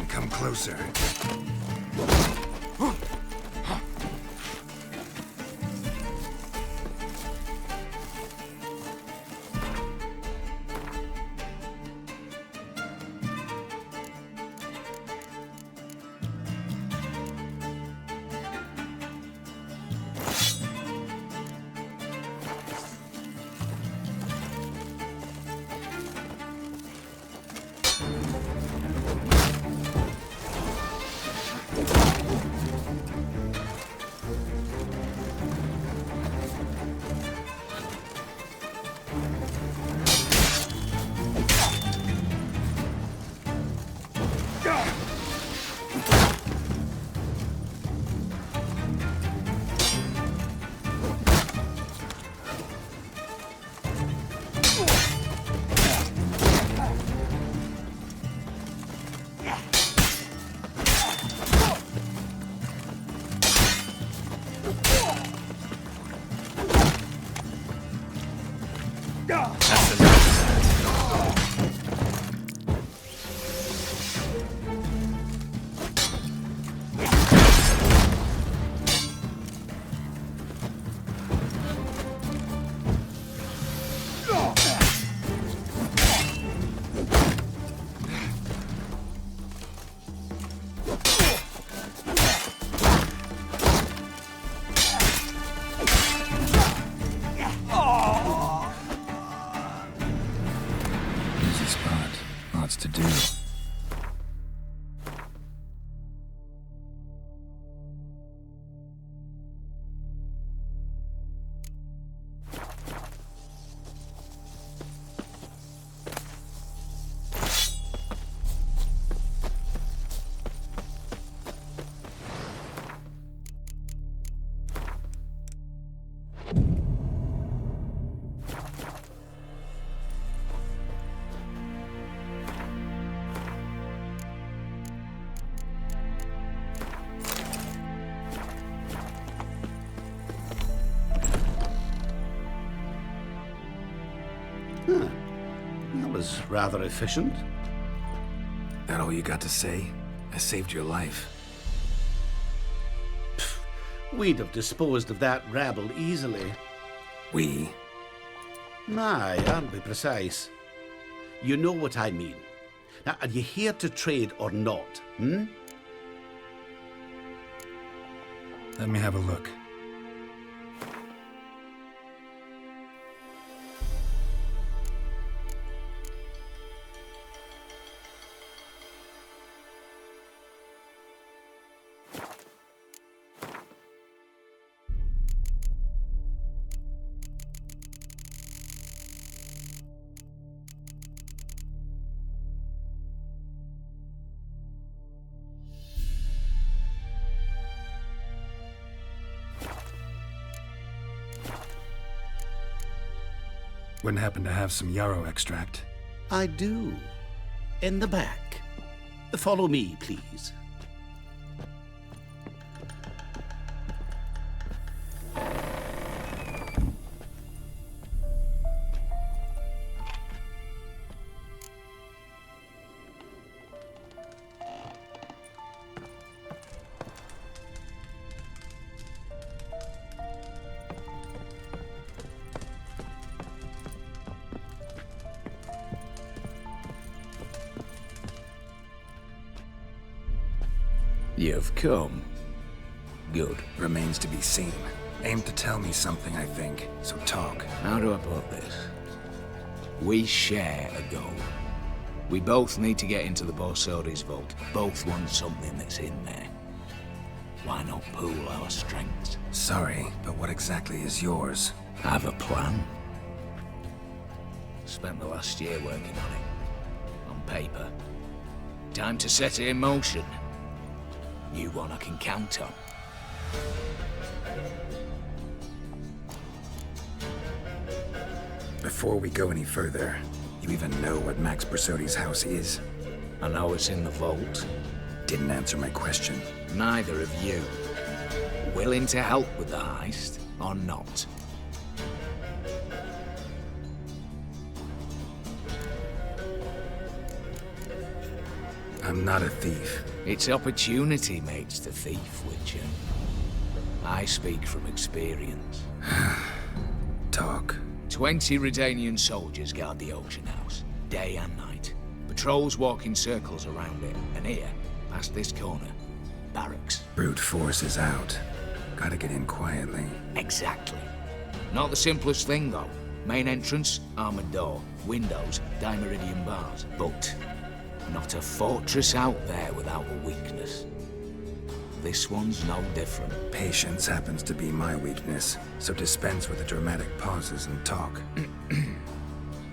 Come closer. To do. That was rather efficient. That all you got to say? I saved your life. We'd have disposed of that rabble easily. We? Aye, aren't we precise? You know what I mean. Now, are you here to trade or not, hmm? Let me have a look. Wouldn't happen to have some yarrow extract? I do. In the back. Follow me, please. You've come. Good. Remains to be seen. Aim to tell me something, I think. So talk. How do I put this? We share a goal. We both need to get into the Borsodi's vault. Both want something that's in there. Why not pool our strengths? Sorry, but what exactly is yours? Have a plan. Spent the last year working on it. On paper. Time to set it in motion. You one I can count on. Before we go any further, you even know what Max Borsodi's house is? I know it's in the vault. Didn't answer my question. Neither of you. Willing to help with the heist, or not? I'm not a thief. It's opportunity makes the thief, Witcher. I speak from experience. Talk. 20 Redanian soldiers guard the auction house, day and night. Patrols walk in circles around it, and here, past this corner, barracks. Brute force is out. Gotta get in quietly. Exactly. Not the simplest thing, though. Main entrance, armored door, windows, dimeridian bars. But not a fortress out there without a weakness. This one's no different. Patience happens to be my weakness, so dispense with the dramatic pauses and talk.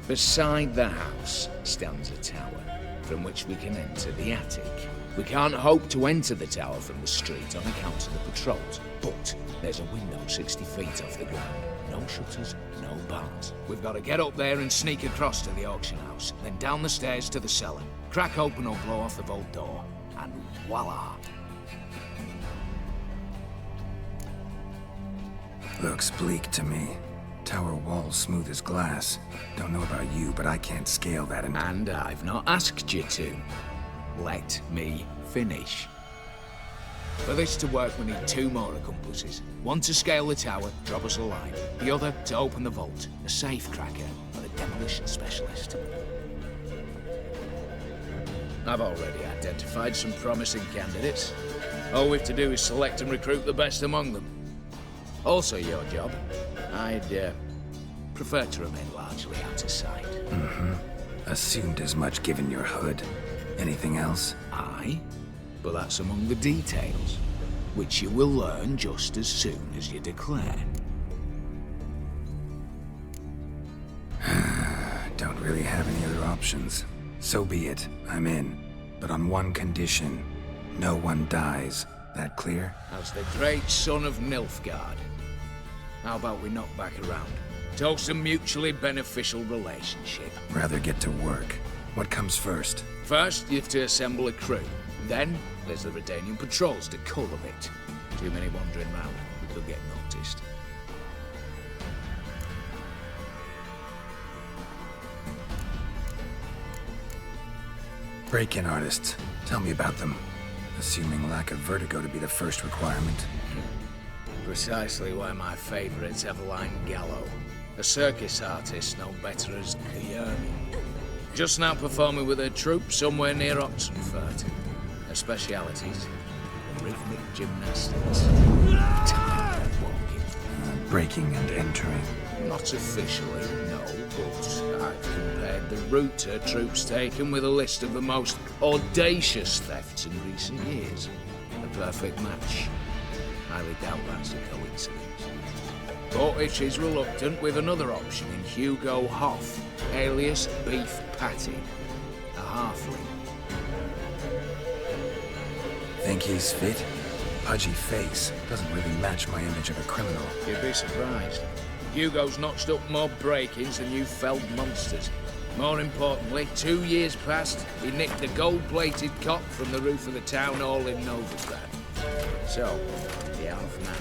Beside the house stands a tower, from which we can enter the attic. We can't hope to enter the tower from the street on account of the patrols, but there's a window 60 feet off the ground. No shutters, no bars. We've got to get up there and sneak across to the auction house, then down the stairs to the cellar, crack open or blow off the vault door, and voila! Looks bleak to me. Tower walls smooth as glass. Don't know about you, but I can't scale that And I've not asked you to. Let me finish. For this to work, we need 2 more accomplices. One to scale the tower, drop us a line. The other to open the vault, a safe cracker or a demolition specialist. I've already identified some promising candidates. All we have to do is select and recruit the best among them. Also your job. I'd prefer to remain largely out of sight. Assumed as much given your hood. Anything else? Aye, but that's among the details, which you will learn just as soon as you declare. Don't really have any other options. So be it. I'm in. But on one condition. No one dies. That clear? As the great son of Nilfgaard. How about we knock back around? Toast a mutually beneficial relationship. Rather get to work. What comes first? First, you have to assemble a crew. Then, there's the Redanian patrols to cull a bit. Too many wandering round. We could get noticed. Break-in artists. Tell me about them. Assuming lack of vertigo to be the first requirement. Precisely why my favorite's Eveline Gallo. A circus artist known better as DImm. Just now performing with her troupe somewhere near Oxenfurt. Her specialities, rhythmic gymnastics. Time walking. Breaking and entering. Not officially, no, but I've compared the route her troupe's taken with a list of the most audacious thefts in recent years. A perfect match. Highly doubt that's a coincidence. But if she's reluctant, with another option in Hugo Hoff, alias Beef Patty, a halfling. Think he's fit? Pudgy face. Doesn't really match my image of a criminal. You'd be surprised. Hugo's notched up more break-ins than you felled monsters. More importantly, 2 years past, he nicked a gold-plated cop from the roof of the town hall in Novigrad. So, the half-man.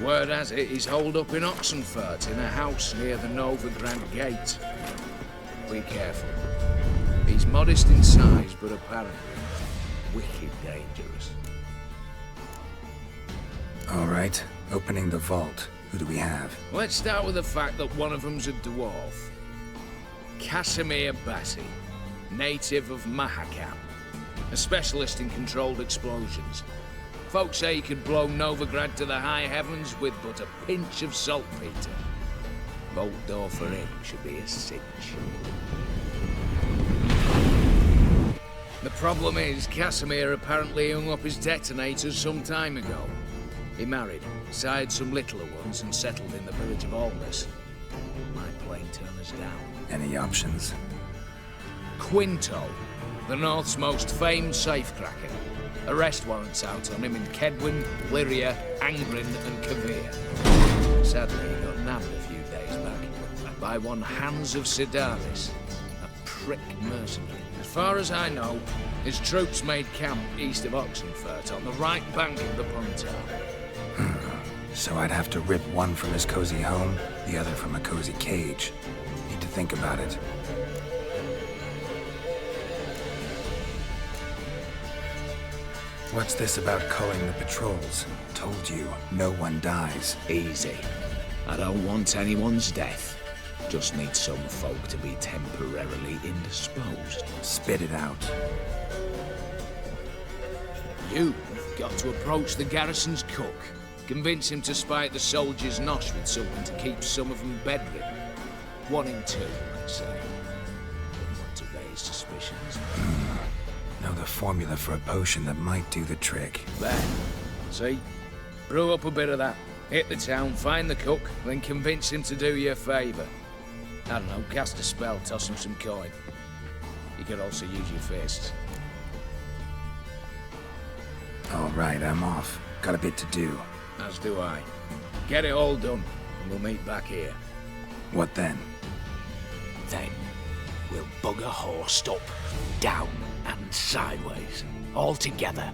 Word has it he's holed up in Oxenfurt in a house near the Novigrad gate. Be careful. He's modest in size, but apparently wicked dangerous. All right, opening the vault. Who do we have? Let's start with the fact that one of them's a dwarf. Casimir Bassi, native of Mahakam. a specialist in controlled explosions. Folks say he could blow Novigrad to the high heavens with but a pinch of saltpeter. Bolt door for him should be a cinch. The problem is, Casimir apparently hung up his detonators some time ago. He married, sired some littler ones, and settled in the village of Alness. Might plain turn us down. Any options? Quinto, the North's most famed safecracker. Arrest warrants out on him in Kedwin, Lyria, Angrin, and Kavir. Sadly, he got nabbed a few days back by one Hans of Sidaris, a prick mercenary. As far as I know, his troops made camp east of Oxenfurt on the right bank of the Punta. So I'd have to rip one from his cozy home, the other from a cozy cage. Need to think about it. What's this about culling the patrols? Told you, no one dies. Easy. I don't want anyone's death. Just need some folk to be temporarily indisposed. Spit it out. You've got to approach the garrison's cook. Convince him to spike the soldiers' nosh with something to keep some of them bedridden. 1 in 2, let's say. Not to raise suspicions. Know the formula for a potion that might do the trick. There. See? Brew up a bit of that. Hit the town, find the cook, then convince him to do you a favour. I don't know, cast a spell, toss him some coin. You could also use your fists. All right, I'm off. Got a bit to do. As do I. Get it all done, and we'll meet back here. What then? Then, we'll bugger horsed up, down, and sideways. All together.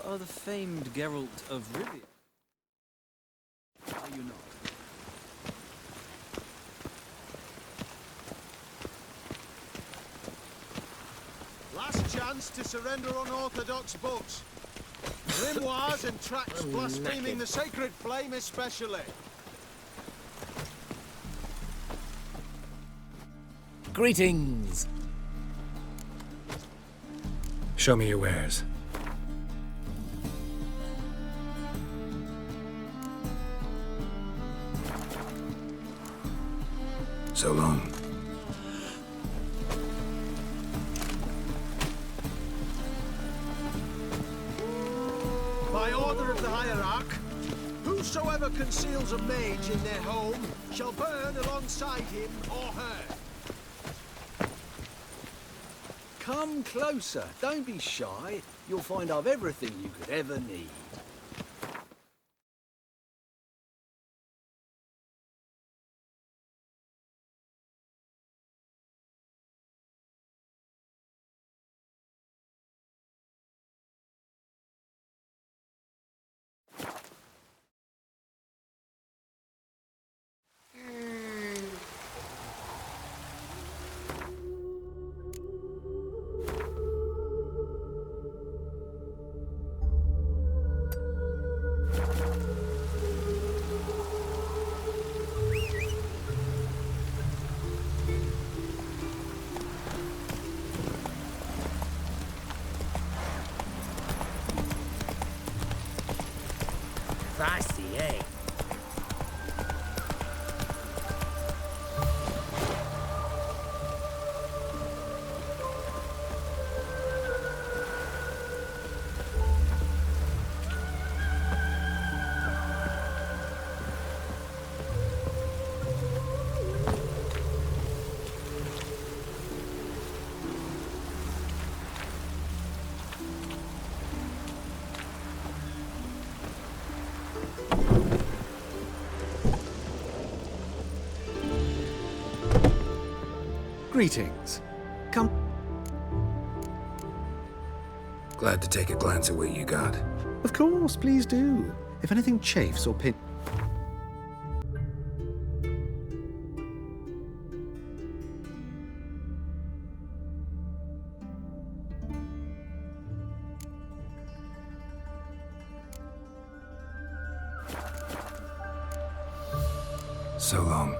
are the famed Geralt of Rivia. Are you not? Last chance to surrender unorthodox books. Grimoires and tracts blaspheming the sacred flame especially. Greetings. Show me your wares. So long. By order of the hierarch, whosoever conceals a mage in their home shall burn alongside him or her. Come closer. Don't be shy. You'll find I've everything you could ever need. Feisty, eh? Greetings. Come. Glad to take a glance at what you got. Of course, please do. If anything chafes or pin. So long.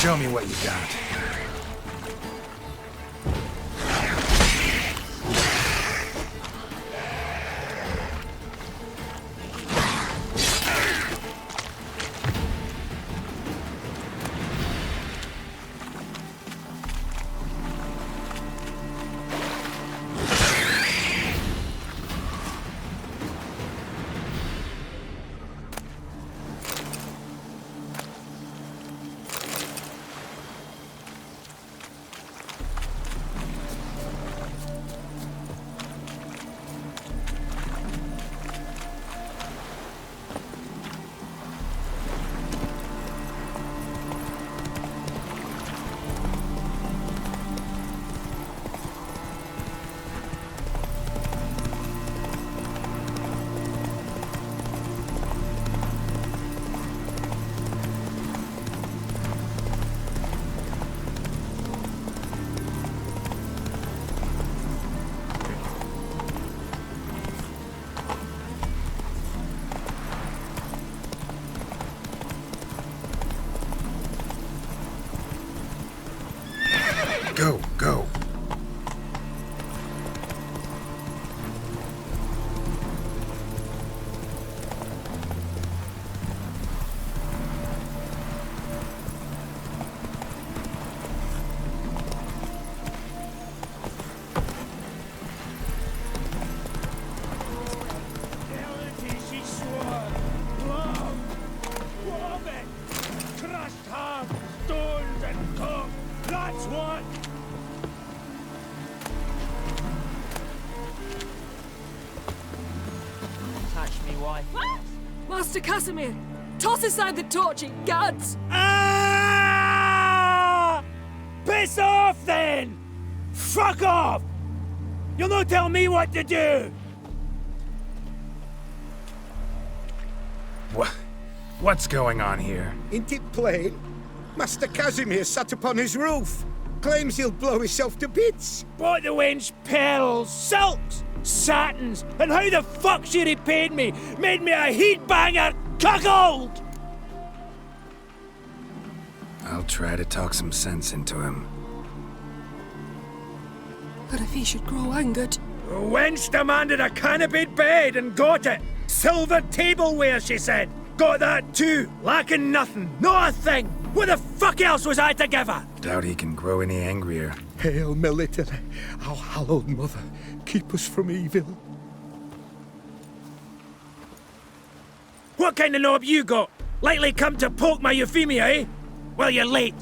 Show me what you got. Go, go. Master Casimir, toss aside the torch, ye gads! Ah! Piss off, then! Fuck off! You'll not tell me what to do! What's going on here? Ain't it plain? Master Casimir sat upon his roof. Claims he'll blow himself to bits. Bought the wench pearls, silks, satins, and how the fuck she repaid me? Made me a heat banger cuckold! I'll try to talk some sense into him. But if he should grow angered... The wench demanded a canopied bed and got it. Silver tableware, she said. Got that too. Lacking nothing. Not a thing. What the fuck else was I to give her? Doubt he can grow any angrier. Hail Military, our hallowed mother, keep us from evil. What kind of knob you got? Likely come to poke my Euphemia, eh? Well, you're late.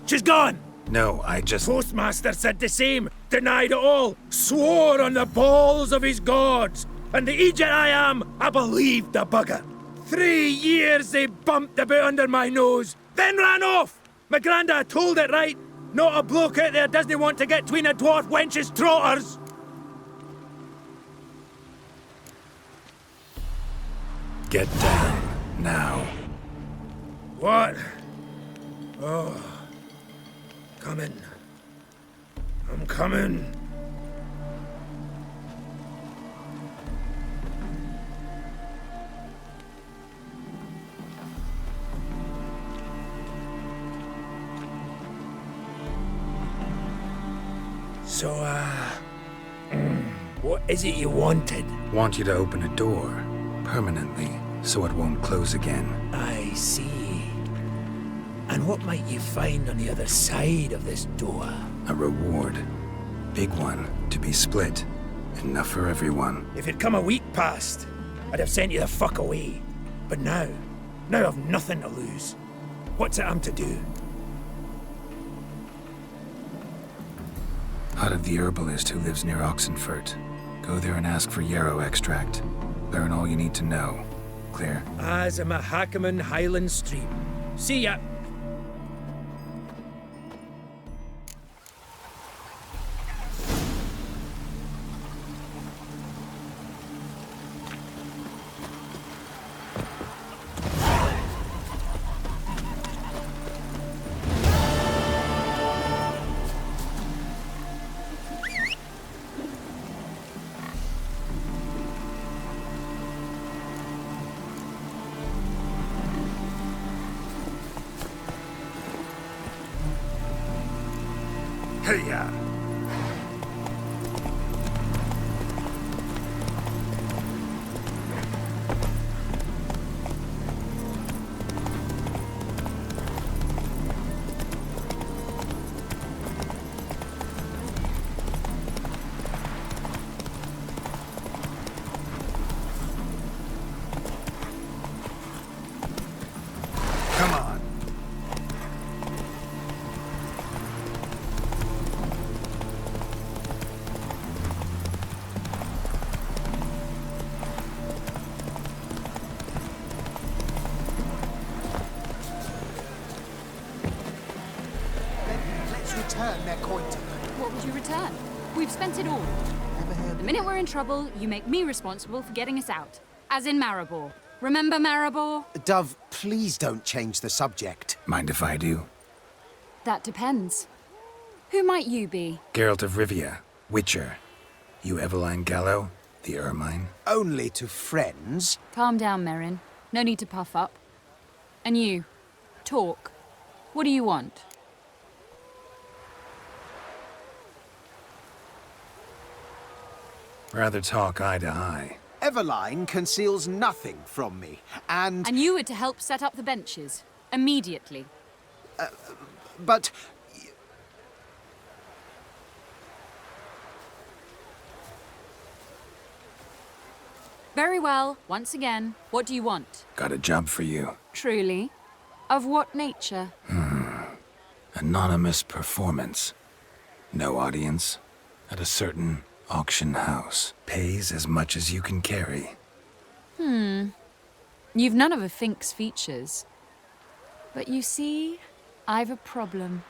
She's gone. No, I just... Postmaster said the same. Denied it all. Swore on the balls of his gods. And the Egypt I am, I believed the bugger. 3 years they bumped about under my nose, then ran off. My granda told it right. Not a bloke out there doesn't want to get between a dwarf wench's trotters. Get down, now. What? Oh. Coming. I'm coming. So, what is it you wanted? Want you to open a door, permanently, so it won't close again. I see. And what might you find on the other side of this door? A reward. Big one, to be split. Enough for everyone. If it'd come a week past, I'd have sent you the fuck away. But now I've nothing to lose. What's it I'm to do? Hut of the herbalist who lives near Oxenfurt. Go there and ask for yarrow extract. Learn all you need to know. Clear? As a Mahakaman Highland Stream. See ya! Hey-ya! Come on. Let's return their coin to them. What would you return? We've spent it all. The minute we're in trouble, you make me responsible for getting us out. As in Maribor. Remember Maribor? Dove, please don't change the subject. Mind if I do? That depends. Who might you be? Geralt of Rivia, Witcher. You Eveline Gallo, the Ermine. Only to friends. Calm down, Merrin. No need to puff up. And you, talk. What do you want? Rather talk eye to eye. Eveline conceals nothing from me, and... And you were to help set up the benches. Immediately. But... Very well. Once again, what do you want? Got a job for you. Truly? Of what nature? Anonymous performance. No audience. At a certain auction house. Pays as much as you can carry. You've none of a Fink's features. But you see, I've a problem.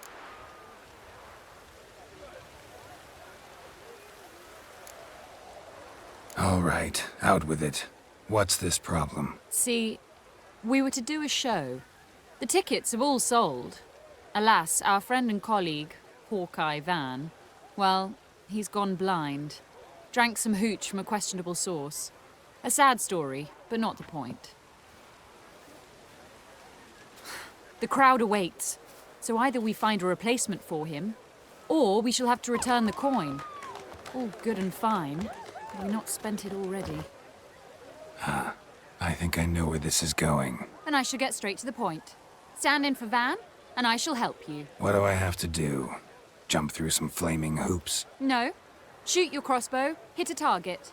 All right, out with it. What's this problem? See, we were to do a show. The tickets have all sold. Alas, our friend and colleague, Hawkeye Van, well, he's gone blind. Drank some hooch from a questionable source. A sad story, but not the point. The crowd awaits, so either we find a replacement for him, or we shall have to return the coin. All good and fine. Have we not spent it already? I think I know where this is going. Then I shall get straight to the point. Stand in for Van, and I shall help you. What do I have to do? Jump through some flaming hoops? No. Shoot your crossbow, hit a target.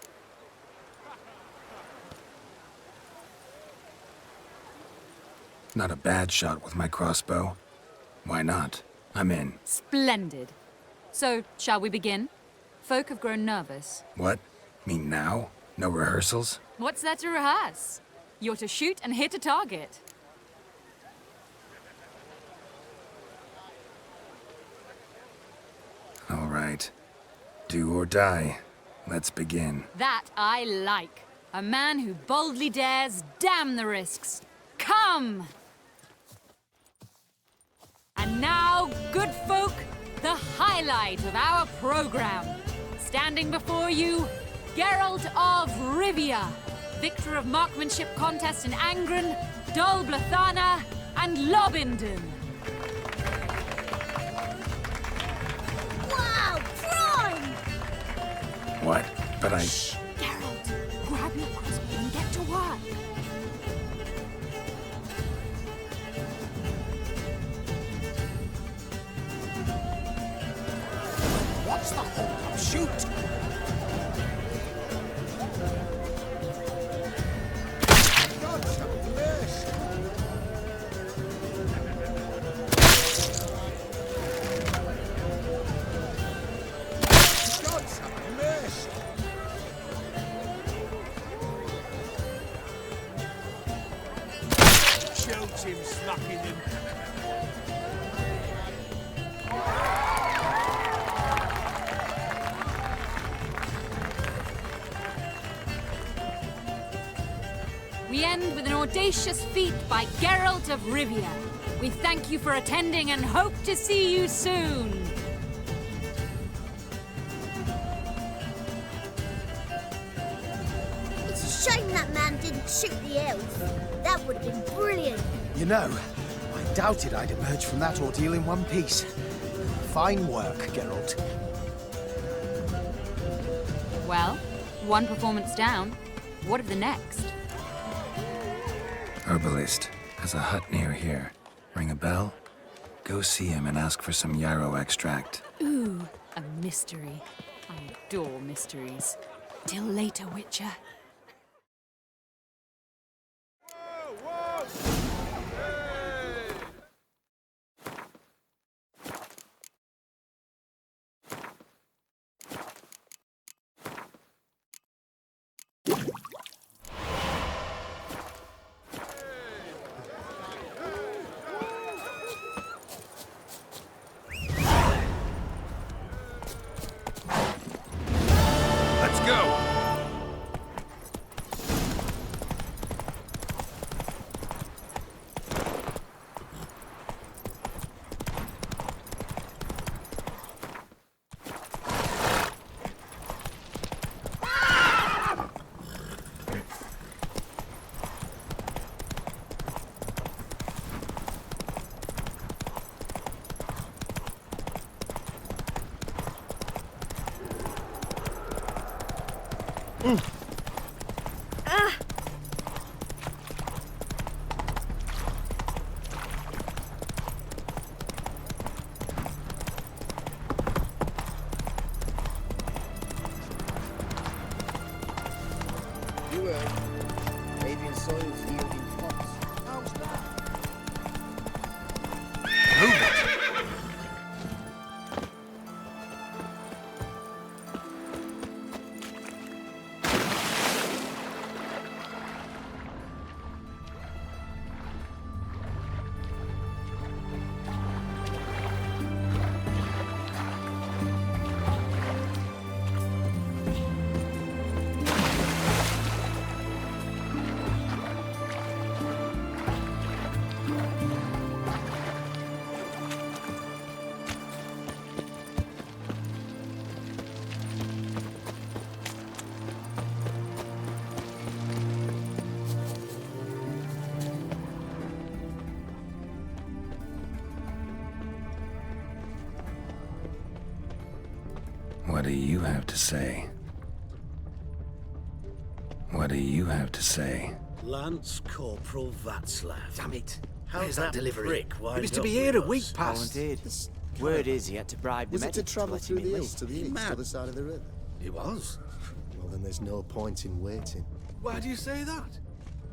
Not a bad shot with my crossbow. Why not? I'm in. Splendid. So, shall we begin? Folk have grown nervous. What? Mean now? No rehearsals? What's there to rehearse? You're to shoot and hit a target. All right. Do or die. Let's begin. That I like. A man who boldly dares, damn the risks. Come! And now, good folk, the highlight of our program. Standing before you, Geralt of Rivia, victor of marksmanship contests in Angren, Dol Blathana, and Lobindon. Wow, prime! What? But I... Shh, Geralt, grab your crossbow and get to work. What's the hold-up? Shoot! God's have mercy! God's have mercy! Shout him, smacking him. We end with an audacious feat by Geralt of Rivia. We thank you for attending and hope to see you soon. It's a shame that man didn't shoot the elf. That would have been brilliant. You know, I doubted I'd emerge from that ordeal in one piece. Fine work, Geralt. Well, one performance down. What of the next? Herbalist has a hut near here. Ring a bell? Go see him and ask for some yarrow extract. Ooh, a mystery. I adore mysteries. Till later, Witcher. Let's go! You will. Adrian soils yielding pots. How's that? Move it! What do you have to say? What do you have to say? Lance Corporal Václav. Damn it. How's that delivery? He was to be here a week past. Volunteered. Word is he had to bribe the Was it to medics travel let him through the hills enlist. to the east, Mad. other side of the river? He was. Well, then there's no point in waiting. Why do you say that?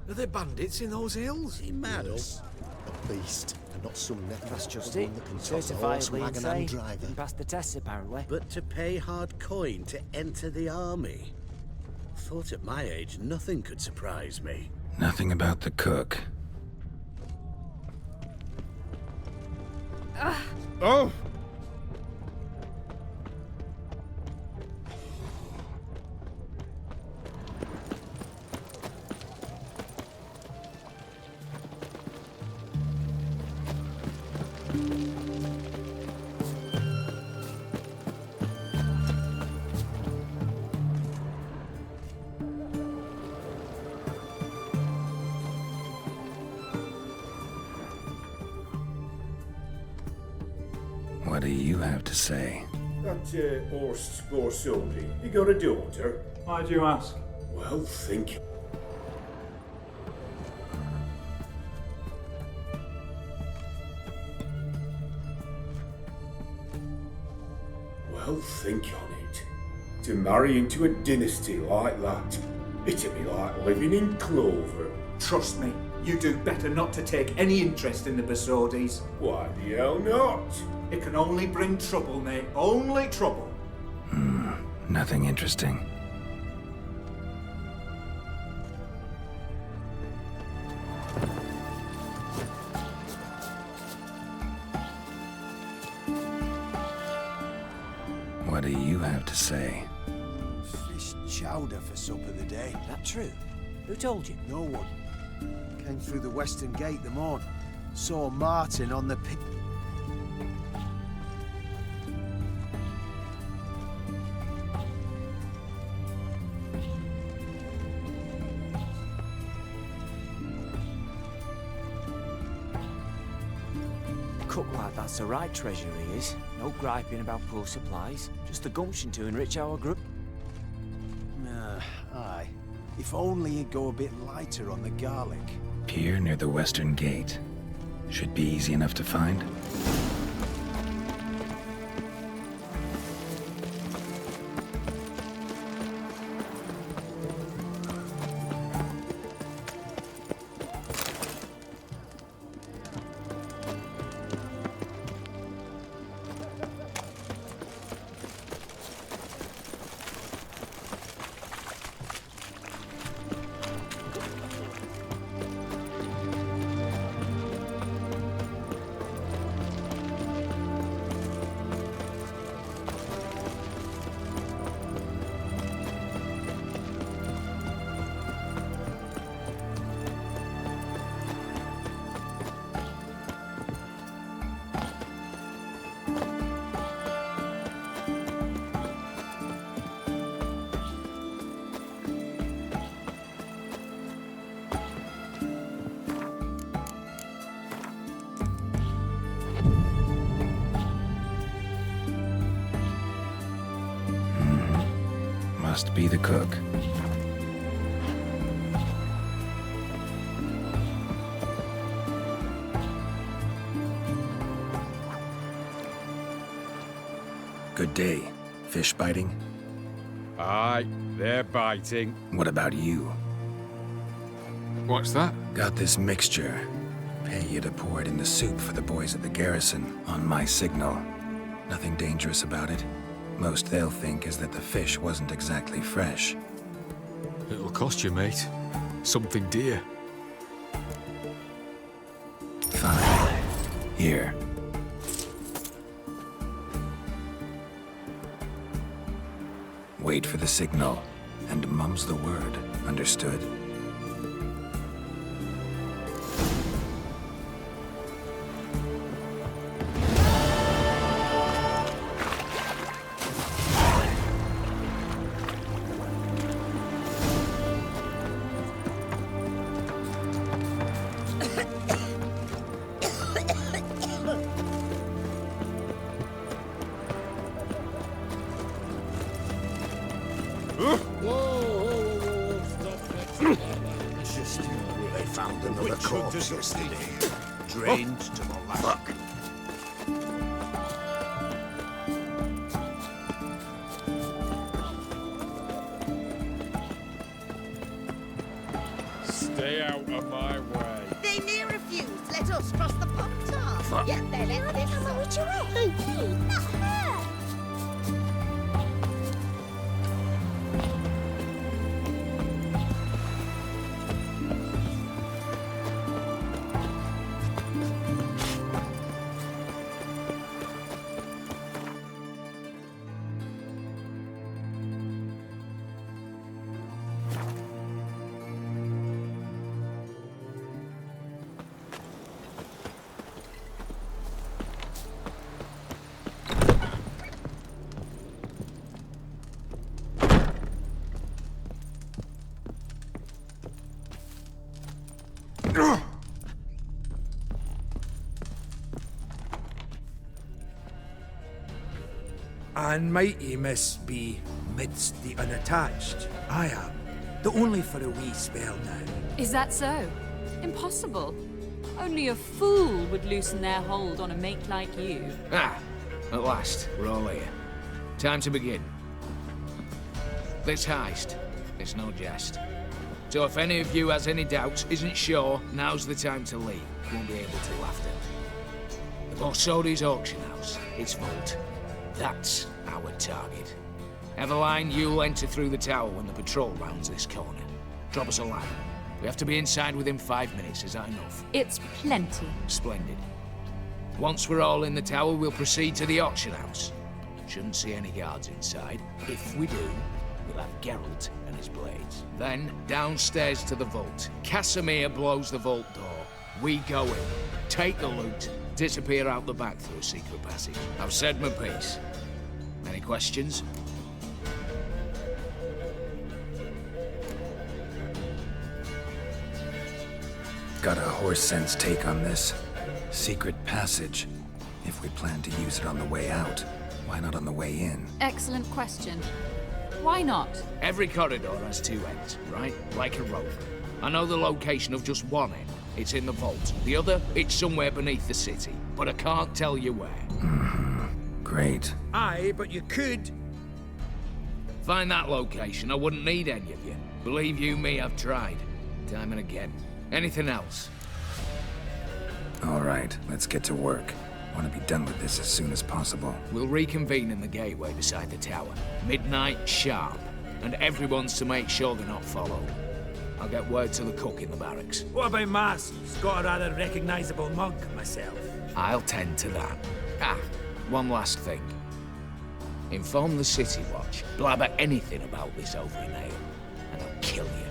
Are there bandits in those hills? He mad? Yes. A beast, and not some neck. That's just it. That can toss a horse, Certifiably wagon, insane. and driver. Didn't pass the tests, apparently. But to pay hard coin to enter the army? Thought at my age nothing could surprise me. Nothing about the cook. Oh! What do you have to say? That horse for somebody. You got a daughter? Why'd you ask? Well, think. Well, think on it. To marry into a dynasty like that, it'd be like living in clover. Trust me, you do better not to take any interest in the Besodis. Why the hell not? It can only bring trouble, mate. Only trouble. Nothing interesting. What do you have to say? Fish chowder for supper the day. That true? Who told you? No one. Came through the western gate the morn. Saw Martin on the pit. cook like that's the right treasure he is. No griping about poor supplies. Just the gumption to enrich our group. Aye. If only he'd go a bit lighter on the garlic. Pier near the western gate. Should be easy enough to find. Must be the cook. Good day. Fish biting? Aye, they're biting. What about you? What's that? Got this mixture. Pay you to pour it in the soup for the boys at the garrison, on my signal. Nothing dangerous about it. Most they'll think is that the fish wasn't exactly fresh. It'll cost you, mate. Something dear. Fine. Here. Wait for the signal, and mum's the word. Understood? They found another corpse yesterday. Drained to the last. Fuck. Stay out of my way. They may refuse. Let us cross the pond. Get there, let this. Come which way? Not her. And mighty must be midst the unattached. I am, though only for a wee spell now. Is that so? Impossible. Only a fool would loosen their hold on a mate like you. Ah, at last, we're all here. Time to begin. This heist, it's no jest. So if any of you has any doubts, isn't sure, now's the time to leave. You won't be able to laughter. The Borsodi's auction house, its vault. That's our target. Eveline, you'll enter through the tower when the patrol rounds this corner. Drop us a line. We have to be inside within 5 minutes, is that enough? It's plenty. Splendid. Once we're all in the tower, we'll proceed to the auction house. Shouldn't see any guards inside. If we do, we'll have Geralt and his blades. Then, downstairs to the vault. Casimir blows the vault door. We go in, take the loot, disappear out the back through a secret passage. I've said my piece. Any questions? Got a horse sense take on this. Secret passage. If we plan to use it on the way out, why not on the way in? Excellent question. Why not? Every corridor has two ends, right? Like a rope. I know the location of just one end. It's in the vault. The other, it's somewhere beneath the city. But I can't tell you where. Great. Aye, but you could. Find that location, I wouldn't need any of you. Believe you me, I've tried. Time and again. Anything else? All right, let's get to work. Want to be done with this as soon as possible. We'll reconvene in the gateway beside the tower. Midnight sharp. And everyone's to make sure they're not followed. I'll get word to the cook in the barracks. What about Mars? He's got a rather recognisable mug, myself. I'll tend to that. Ah, one last thing. Inform the City Watch. Blabber anything about this over in ale, and I'll kill you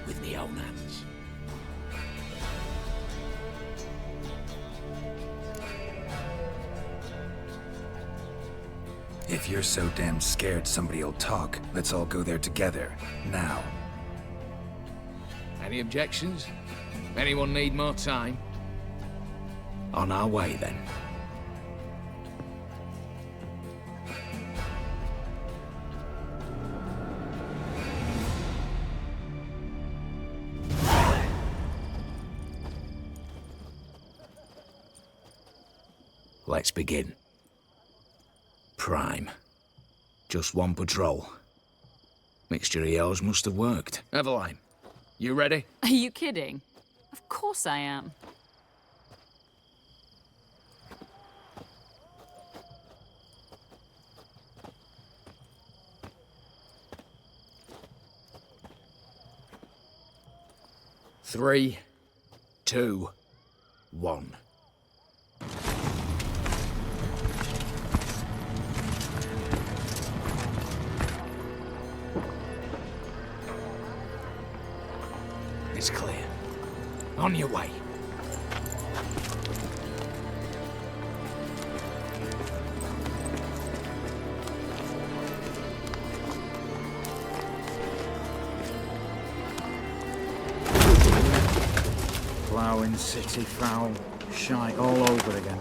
with my own hands. If you're so damn scared somebody'll talk, let's all go there together, now. Any objections? Anyone need more time? On our way, then. Let's begin. Prime. Just one patrol. Mixture of yours must have worked. Eveline, you ready? Are you kidding? Of course I am. Three, two, one. It's clear. On your way. Ploughing city foul. Shite all over again.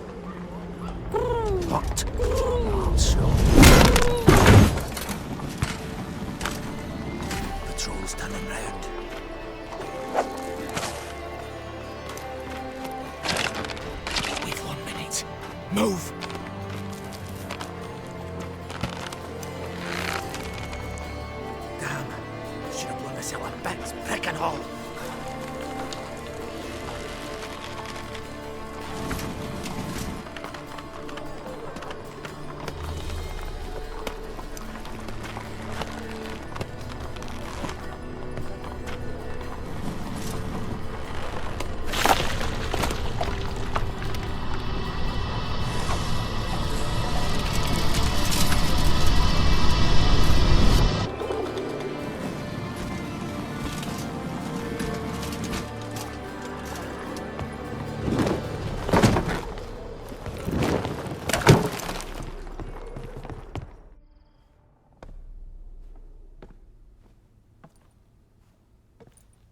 What? Oh, Scott. Patrol's turning round. We've 1 minute. Move! Damn. Should have blown myself a bit. Frickin' hole.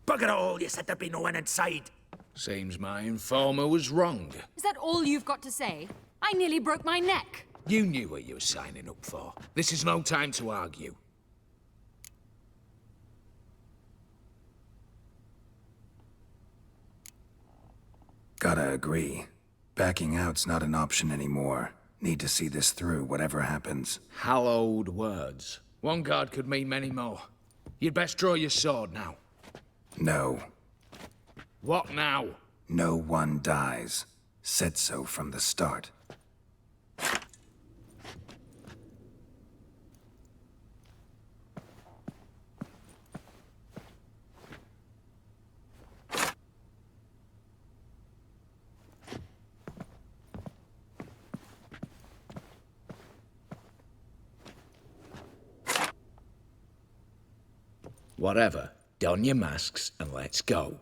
Bugger it all, you said there'd be no one inside. Seems my informer was wrong. Is that all you've got to say? I nearly broke my neck. You knew what you were signing up for. This is no time to argue. Gotta agree. Backing out's not an option anymore. Need to see this through, whatever happens. Hallowed words. One guard could mean many more. You'd best draw your sword now. No. What now? No one dies. Said so from the start. Whatever. Don your masks and let's go.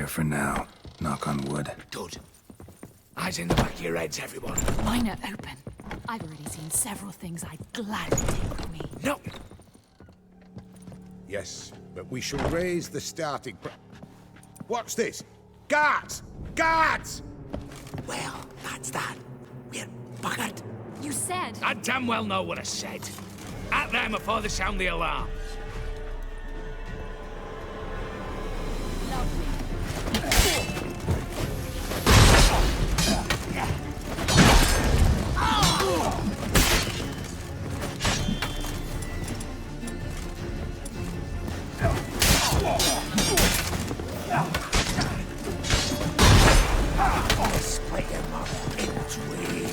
here for now. Knock on wood. Good. Eyes in the back of your heads, everyone. Mine are open. I've already seen several things I'd gladly take with me. No! Yes, but we shall raise the starting What's this? Guards! Guards! Well, that's that. We're buggered. You said... I damn well know what I said. At them before they sound the alarm. Split him up in twain.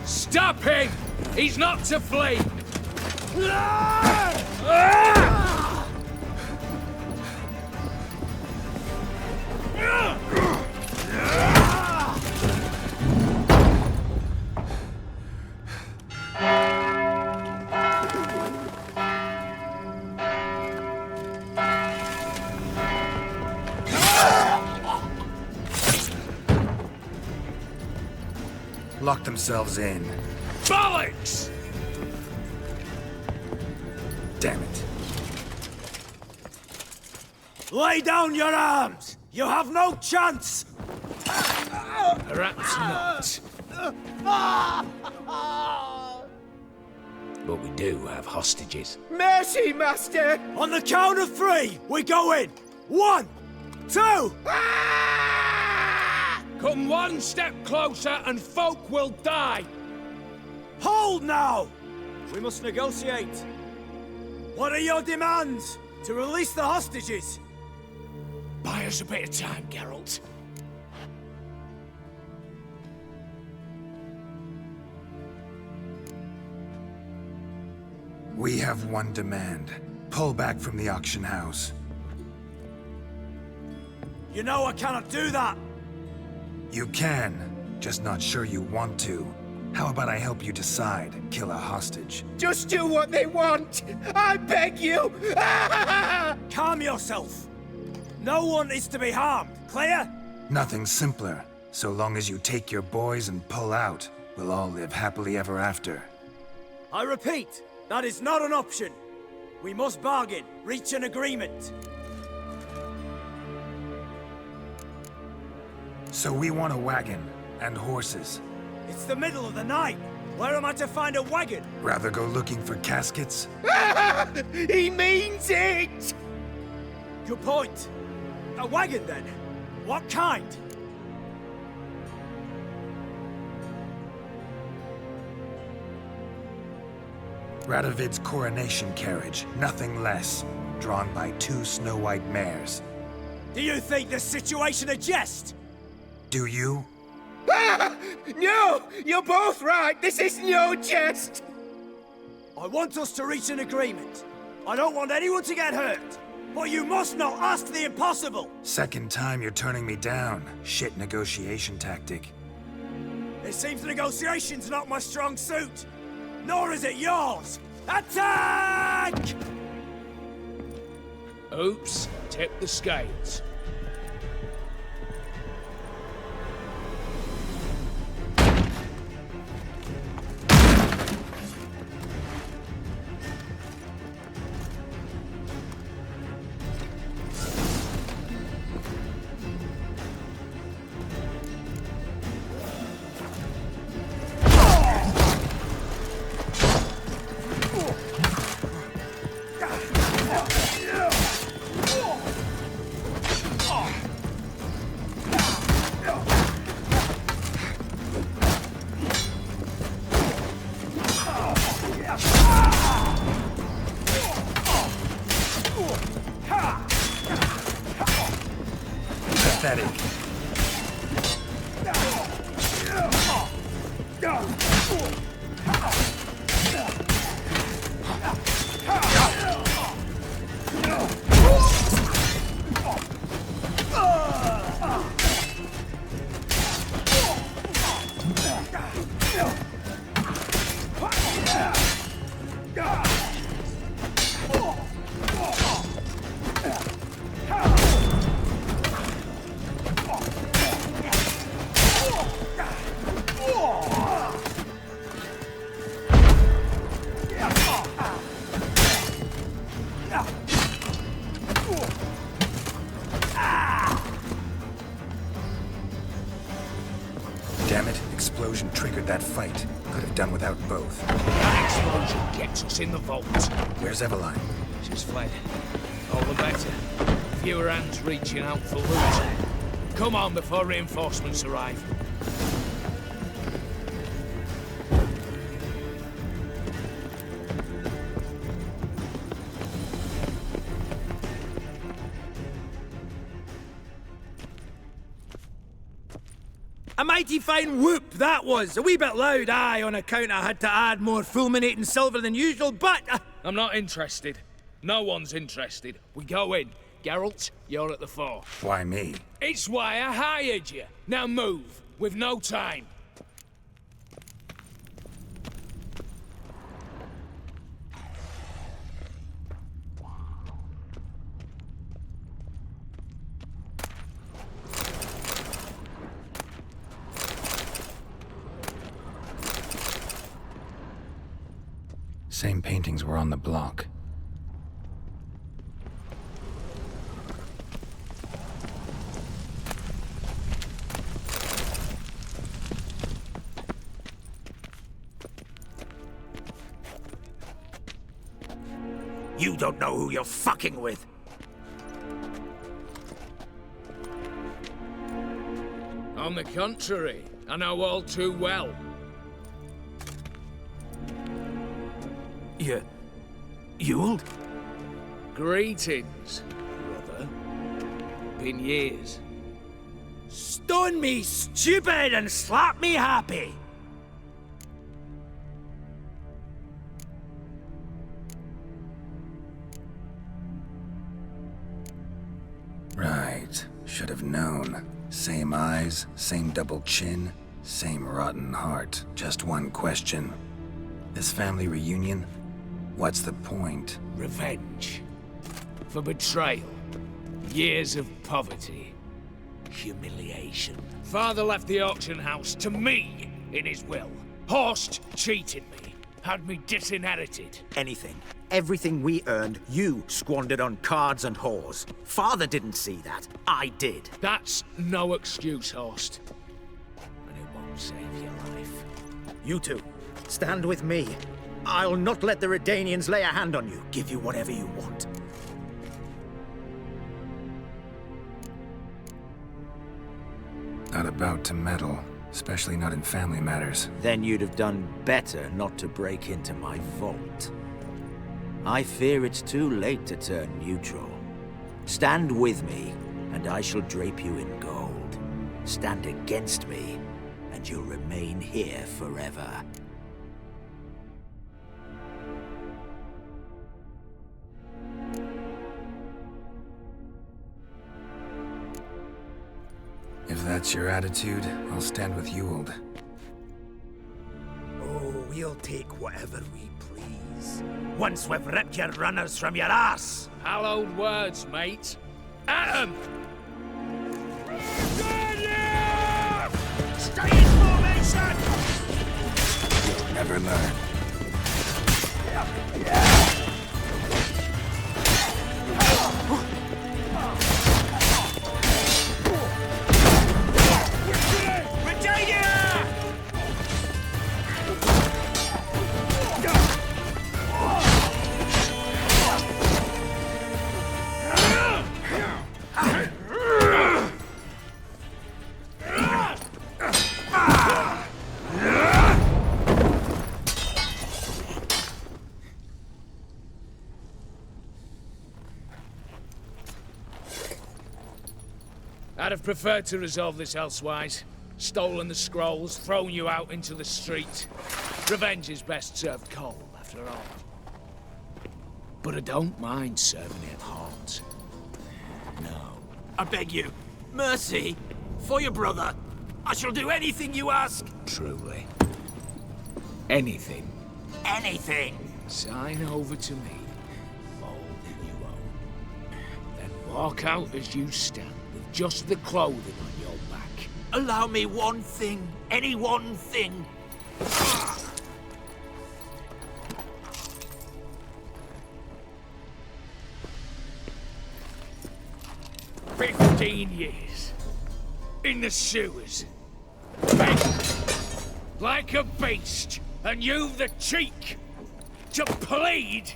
Stop him! He's not to flee! Lock themselves in. Bollocks! Damn it. Lay down your arms! You have no chance! Perhaps not. But we do have hostages. Mercy, Master! On the count of 3, we go in! 1, 2... Come one step closer and folk will die! Hold now! We must negotiate. What are your demands? To release the hostages? Buy us a bit of time, Geralt. We have one demand. Pull back from the auction house. You know I cannot do that! You can, just not sure you want to. How about I help you decide? Kill a hostage. Just do what they want! I beg you! Calm yourself! No one is to be harmed, clear? Nothing simpler. So long as you take your boys and pull out, we'll all live happily ever after. I repeat, that is not an option. We must bargain, reach an agreement. So we want a wagon, and horses. It's the middle of the night. Where am I to find a wagon? Rather go looking for caskets? He means it! Good point. A wagon, then? What kind? Radovid's coronation carriage, nothing less. Drawn by 2 snow-white mares. Do you think this situation a jest? Do you? No! You're both right! This is no jest! I want us to reach an agreement. I don't want anyone to get hurt. But you must not ask the impossible! Second time you're turning me down. Shit negotiation tactic. It seems negotiation's not my strong suit. Nor is it yours! Attack! Oops, tip the scales. Damn it, explosion triggered that fight. Could have done without both. That explosion gets us in the vault. Where's Eveline? She's fled. All the better. Fewer hands reaching out for loot. Come on before reinforcements arrive. A mighty fine whoop that was. A wee bit loud, aye, on account I had to add more fulminating silver than usual, but... I'm not interested. No one's interested. We go in. Geralt, you're at the fore. Why me? It's why I hired you. Now move. We've no time. Same paintings were on the block. You don't know who you're fucking with. On the contrary, I know all too well. Ewald? Greetings, brother. Been years. Stone me stupid and slap me happy. Right. Should have known. Same eyes, same double chin, same rotten heart. Just one question. This family reunion? What's the point? Revenge. For betrayal. Years of poverty. Humiliation. Father left the auction house to me in his will. Horst cheated me. Had me disinherited. Anything. Everything we earned, you squandered on cards and whores. Father didn't see that. I did. That's no excuse, Horst. And it won't save your life. You two, stand with me. I'll not let the Redanians lay a hand on you. Give you whatever you want. Not about to meddle, especially not in family matters. Then you'd have done better not to break into my vault. I fear it's too late to turn neutral. Stand with me, and I shall drape you in gold. Stand against me, and you'll remain here forever. If that's your attitude, I'll stand with Ewald. Oh, we'll take whatever we please. Once we've ripped your runners from your ass! Hallowed words, mate. At 'em! Stay in formation! You'll never learn. I'd have preferred to resolve this elsewise. Stolen the scrolls, thrown you out into the street. Revenge is best served cold, after all. But I don't mind serving it hot. No. I beg you, mercy, for your brother. I shall do anything you ask. Truly. Anything. Anything. Sign over to me all that you own. Then walk out as you stand, with just the clothing on your back. Allow me one thing. Any one thing. 15 years. In the sewers. Begging like a beast, and you've the cheek to plead?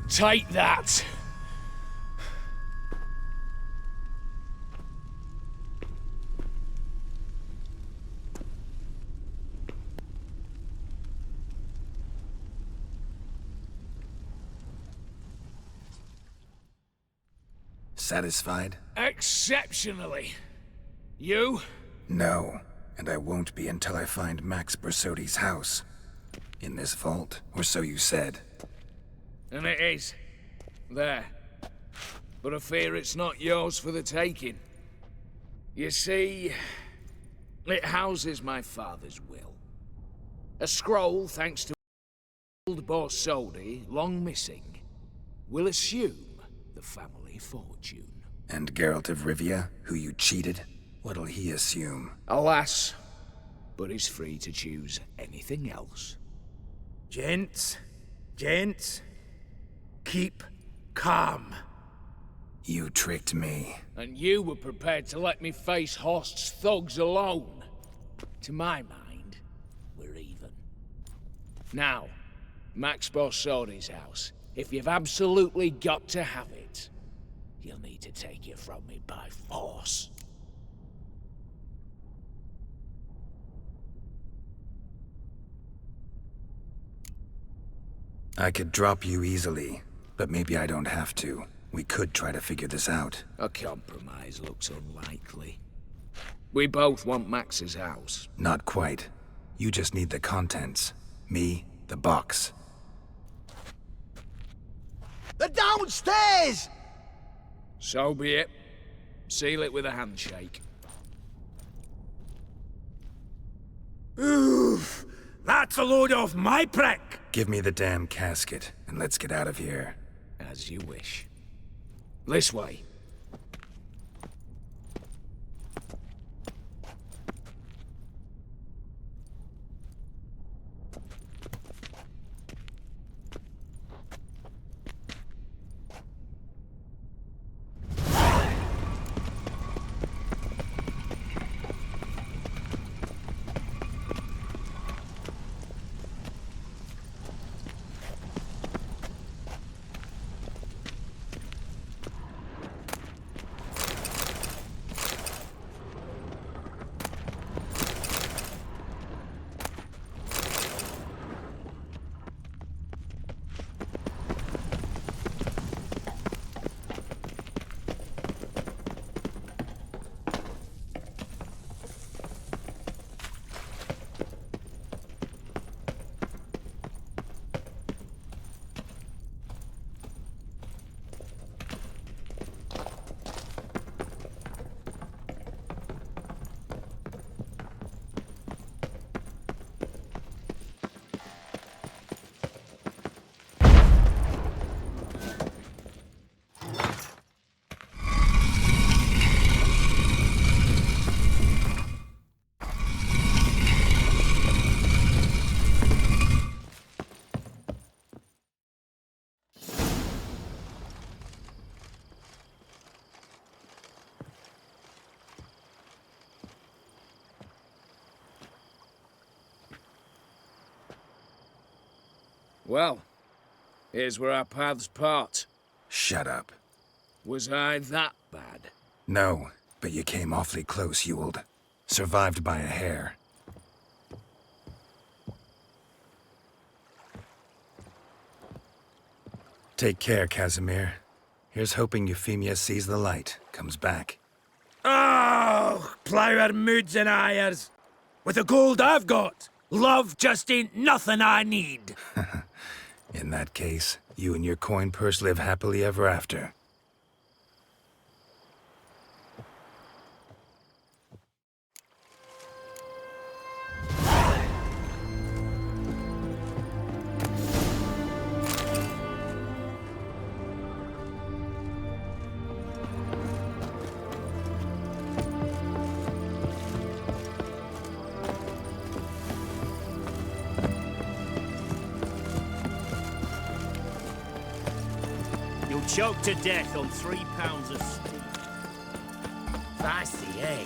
Take that. Satisfied? Exceptionally. You? No, and I won't be until I find Max Bersodi's house. In this vault, or so you said. And it is. There. But I fear it's not yours for the taking. You see, it houses my father's will. A scroll, thanks to old Bersodi, long missing, will assume the family fortune. And Geralt of Rivia, who you cheated? What'll he assume? Alas, but he's free to choose anything else. Gents, keep calm. You tricked me. And you were prepared to let me face Horst's thugs alone. To my mind, we're even. Now, Max Bersodi's house. If you've absolutely got to have it, you'll need to take it from me by force. I could drop you easily, but maybe I don't have to. We could try to figure this out. A compromise looks unlikely. We both want Max's house. Not quite. You just need the contents. Me, the box. They're downstairs! So be it. Seal it with a handshake. Oof! That's a load off my prick! Give me the damn casket, and let's get out of here. As you wish. This way. Well, here's where our paths part. Shut up. Was I that bad? No, but you came awfully close, Ewald. Survived by a hair. Take care, Casimir. Here's hoping Euphemia sees the light, comes back. Oh, plough moods and ires. With the gold I've got, love just ain't nothing I need. In that case, you and your coin purse live happily ever after. choked to death on 3 pounds of steak. Fancy, eh?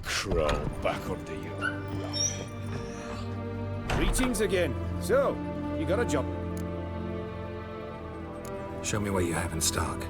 Crawl back under you. Greetings again. So, you got a job? Show me what you have in stock.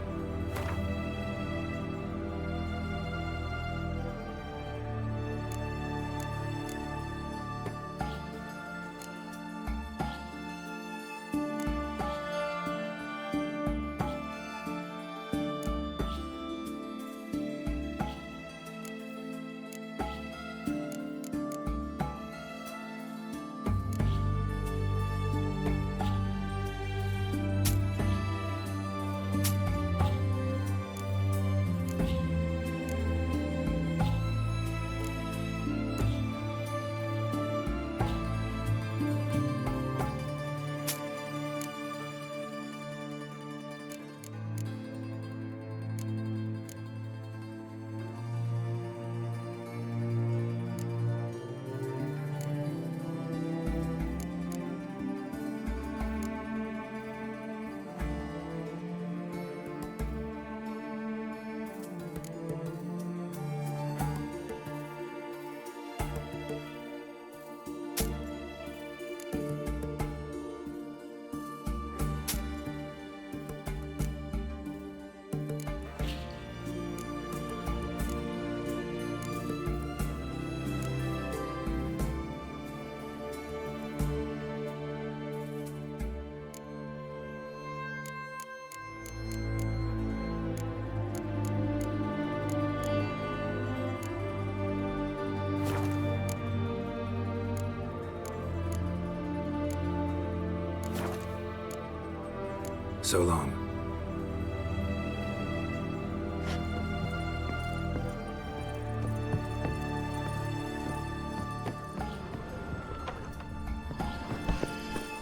So long.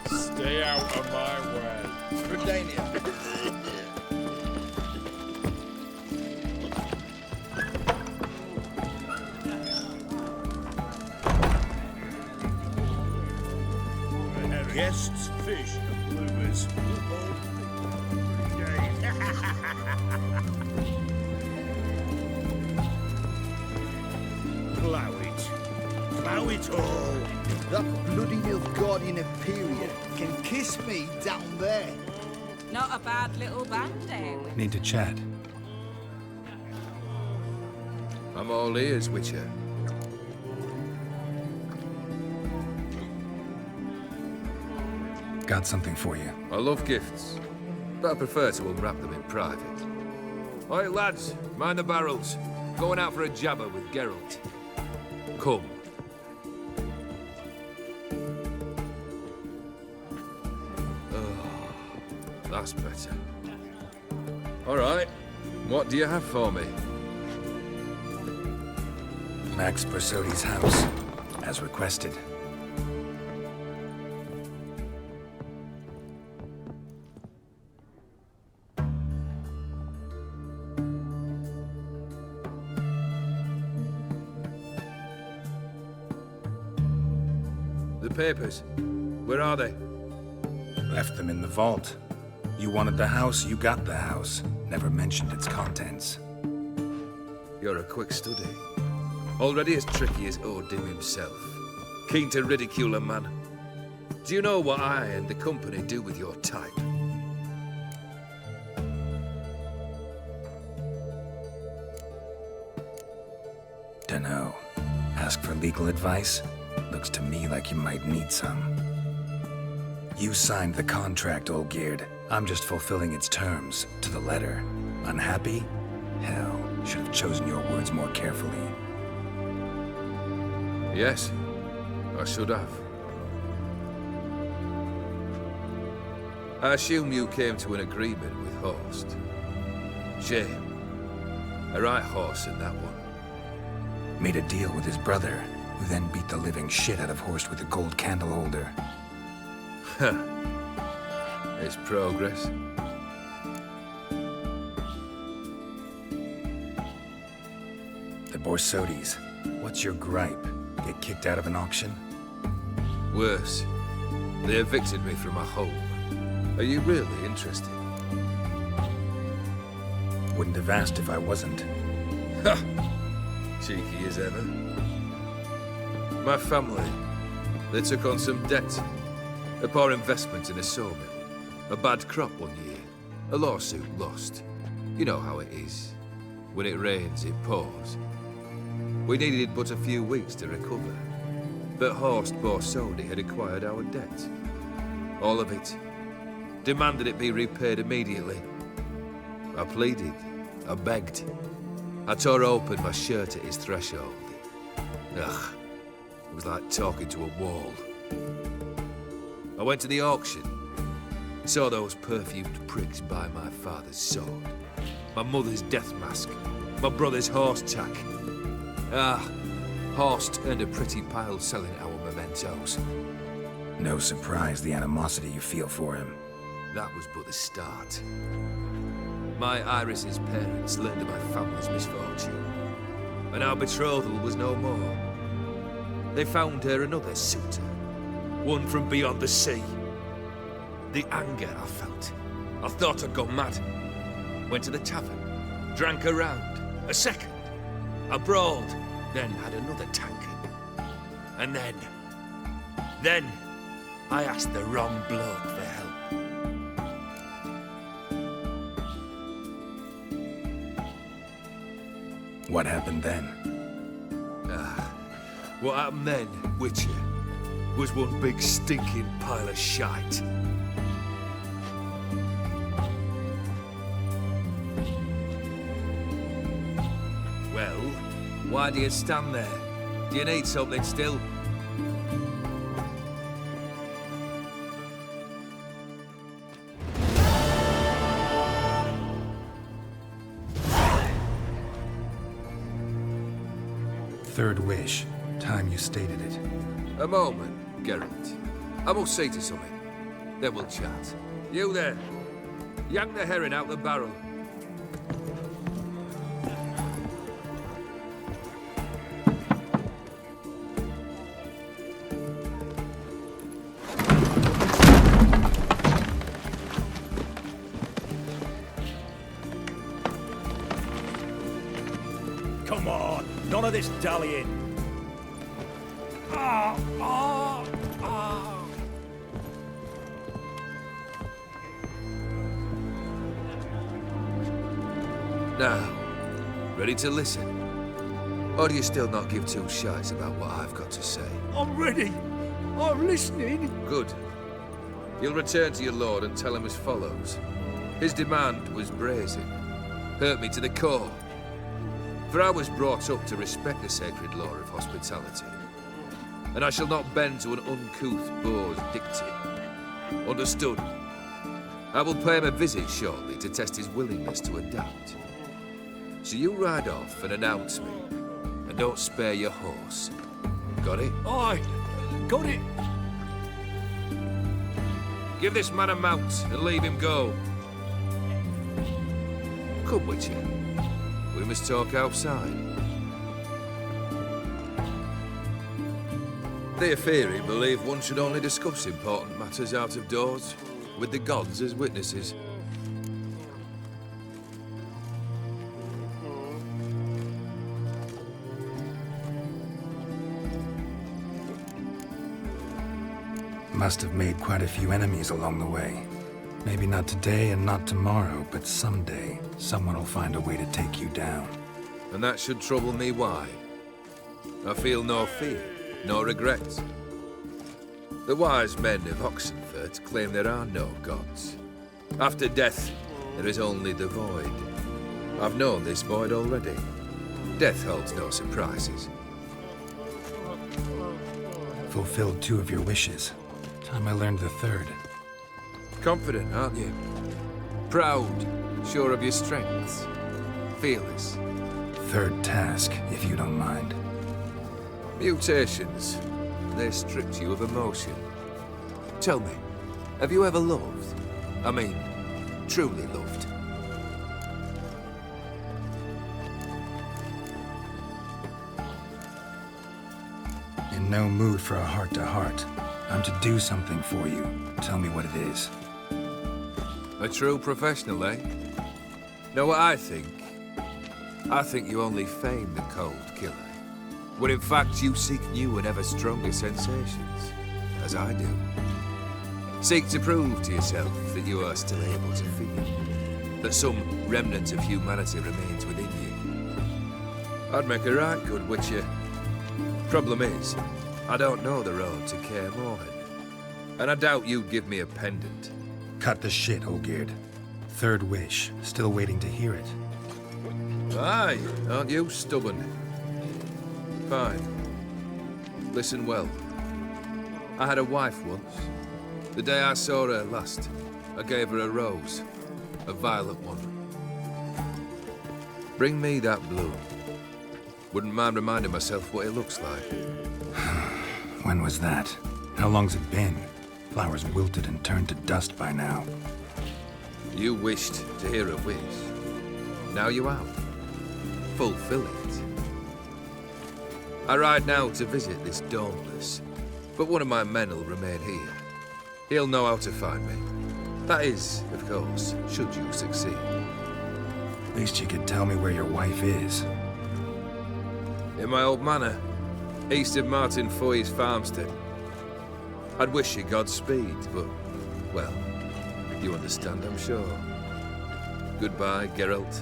Stay out of my way. Redania. Guests, fish, and bloomers. Plough it. Plough it all. That bloody Nilfgaardian Imperial can kiss me down there. Not a bad little band, eh? Need to chat. I'm all ears, Witcher. Got something for you. I love gifts, but I prefer to unwrap them in private. Oi, lads, mind the barrels. Going out for a jabber with Geralt. Come. Oh, that's better. All right, what do you have for me? Max Bersodi's house, as requested. The papers, where are they? Left them in the vault. You wanted the house, you got the house. Never mentioned its contents. You're a quick study. Already as tricky as DImm himself. Keen to ridicule a man. Do you know what I and the company do with your type? Dunno. Ask for legal advice? Looks to me like you might need some. You signed the contract, Olgierd. I'm just fulfilling its terms, to the letter. Unhappy? Hell, should have chosen your words more carefully. Yes, I should have. I assume you came to an agreement with Horst. Shame. A right horse in that one. Made a deal with his brother, who then beat the living shit out of Horst with a gold candle holder. Huh. It's progress. The Borsodis. What's your gripe? Get kicked out of an auction? Worse. They evicted me from my home. Are you really interested? Wouldn't have asked if I wasn't. Ha! Cheeky as ever. My family, they took on some debt. A poor investment in a sawmill. A bad crop one year. A lawsuit lost. You know how it is. When it rains, it pours. We needed but a few weeks to recover. But Horst Borsodi had acquired our debt. All of it. Demanded it be repaid immediately. I pleaded. I begged. I tore open my shirt at his threshold. Ugh. It was like talking to a wall. I went to the auction. Saw those perfumed pricks buy my father's sword. My mother's death mask. My brother's horse tack. Ah, Horst earned a pretty pile selling our mementos. No surprise the animosity you feel for him. That was but the start. My Iris's parents learned of my family's misfortune, and our betrothal was no more. They found her another suitor, one from beyond the sea. The anger I felt. I thought I'd gone mad. Went to the tavern, drank a round, a second. I brawled, then had another tankard. And then I asked the wrong bloke for help. What happened then? What happened then, Witcher, was one big stinking pile of shite. Well, why do you stand there? Do you need something still? Third wish. Time you stated it. A moment, Geralt. I must say to something. Then we'll chat. You there. Yank the herring out the barrel. Come on, none of this dallying. Now, ready to listen? Or do you still not give two shites about what I've got to say? I'm ready. I'm listening. Good. You'll return to your lord and tell him as follows. His demand was brazen. Hurt me to the core. For I was brought up to respect the sacred law of hospitality. And I shall not bend to an uncouth boor's dictate. Understood? I will pay him a visit shortly to test his willingness to adapt. So you ride off and announce me, and don't spare your horse. Got it? Aye, got it. Give this man a mount and leave him go. Come, Witcher. We must talk outside. The Theopheri believe one should only discuss important matters out of doors, with the gods as witnesses. Must have made quite a few enemies along the way. Maybe not today and not tomorrow, but someday, someone will find a way to take you down. And that should trouble me why? I feel no fear, no regret. The wise men of Oxenfurt claim there are no gods. After death, there is only the void. I've known this void already. Death holds no surprises. Fulfilled 2 of your wishes. Time I learned the 3rd. Confident, aren't you? Proud, sure of your strengths. Fearless. third task, if you don't mind. Mutations. They stripped you of emotion. Tell me, have you ever loved? I mean, truly loved? In no mood for a heart-to-heart. I'm to do something for you. Tell me what it is. A true professional, eh? Know what I think? I think you only feign the cold killer, when in fact you seek new and ever stronger sensations, as I do. Seek to prove to yourself that you are still able to feel, that some remnant of humanity remains within you. I'd make a right good witcher. Problem is, I don't know the road to Kaer Morhen, and I doubt you'd give me a pendant. Cut the shit, Olgierd. Third wish. Still waiting to hear it. Aye, aren't you stubborn? Fine. Listen well. I had a wife once. The day I saw her last, I gave her a rose. A violet one. Bring me that bloom. Wouldn't mind reminding myself what it looks like. When was that? How long's it been? Flowers wilted and turned to dust by now. You wished to hear a wish. Now you have. Fulfill it. I ride now to visit this Dauntless, but one of my men will remain here. He'll know how to find me. That is, of course, should you succeed. At least you could tell me where your wife is. In my old manor, east of Martin Foy's farmstead. I'd wish you Godspeed, but, well, you understand, I'm sure. Goodbye, Geralt.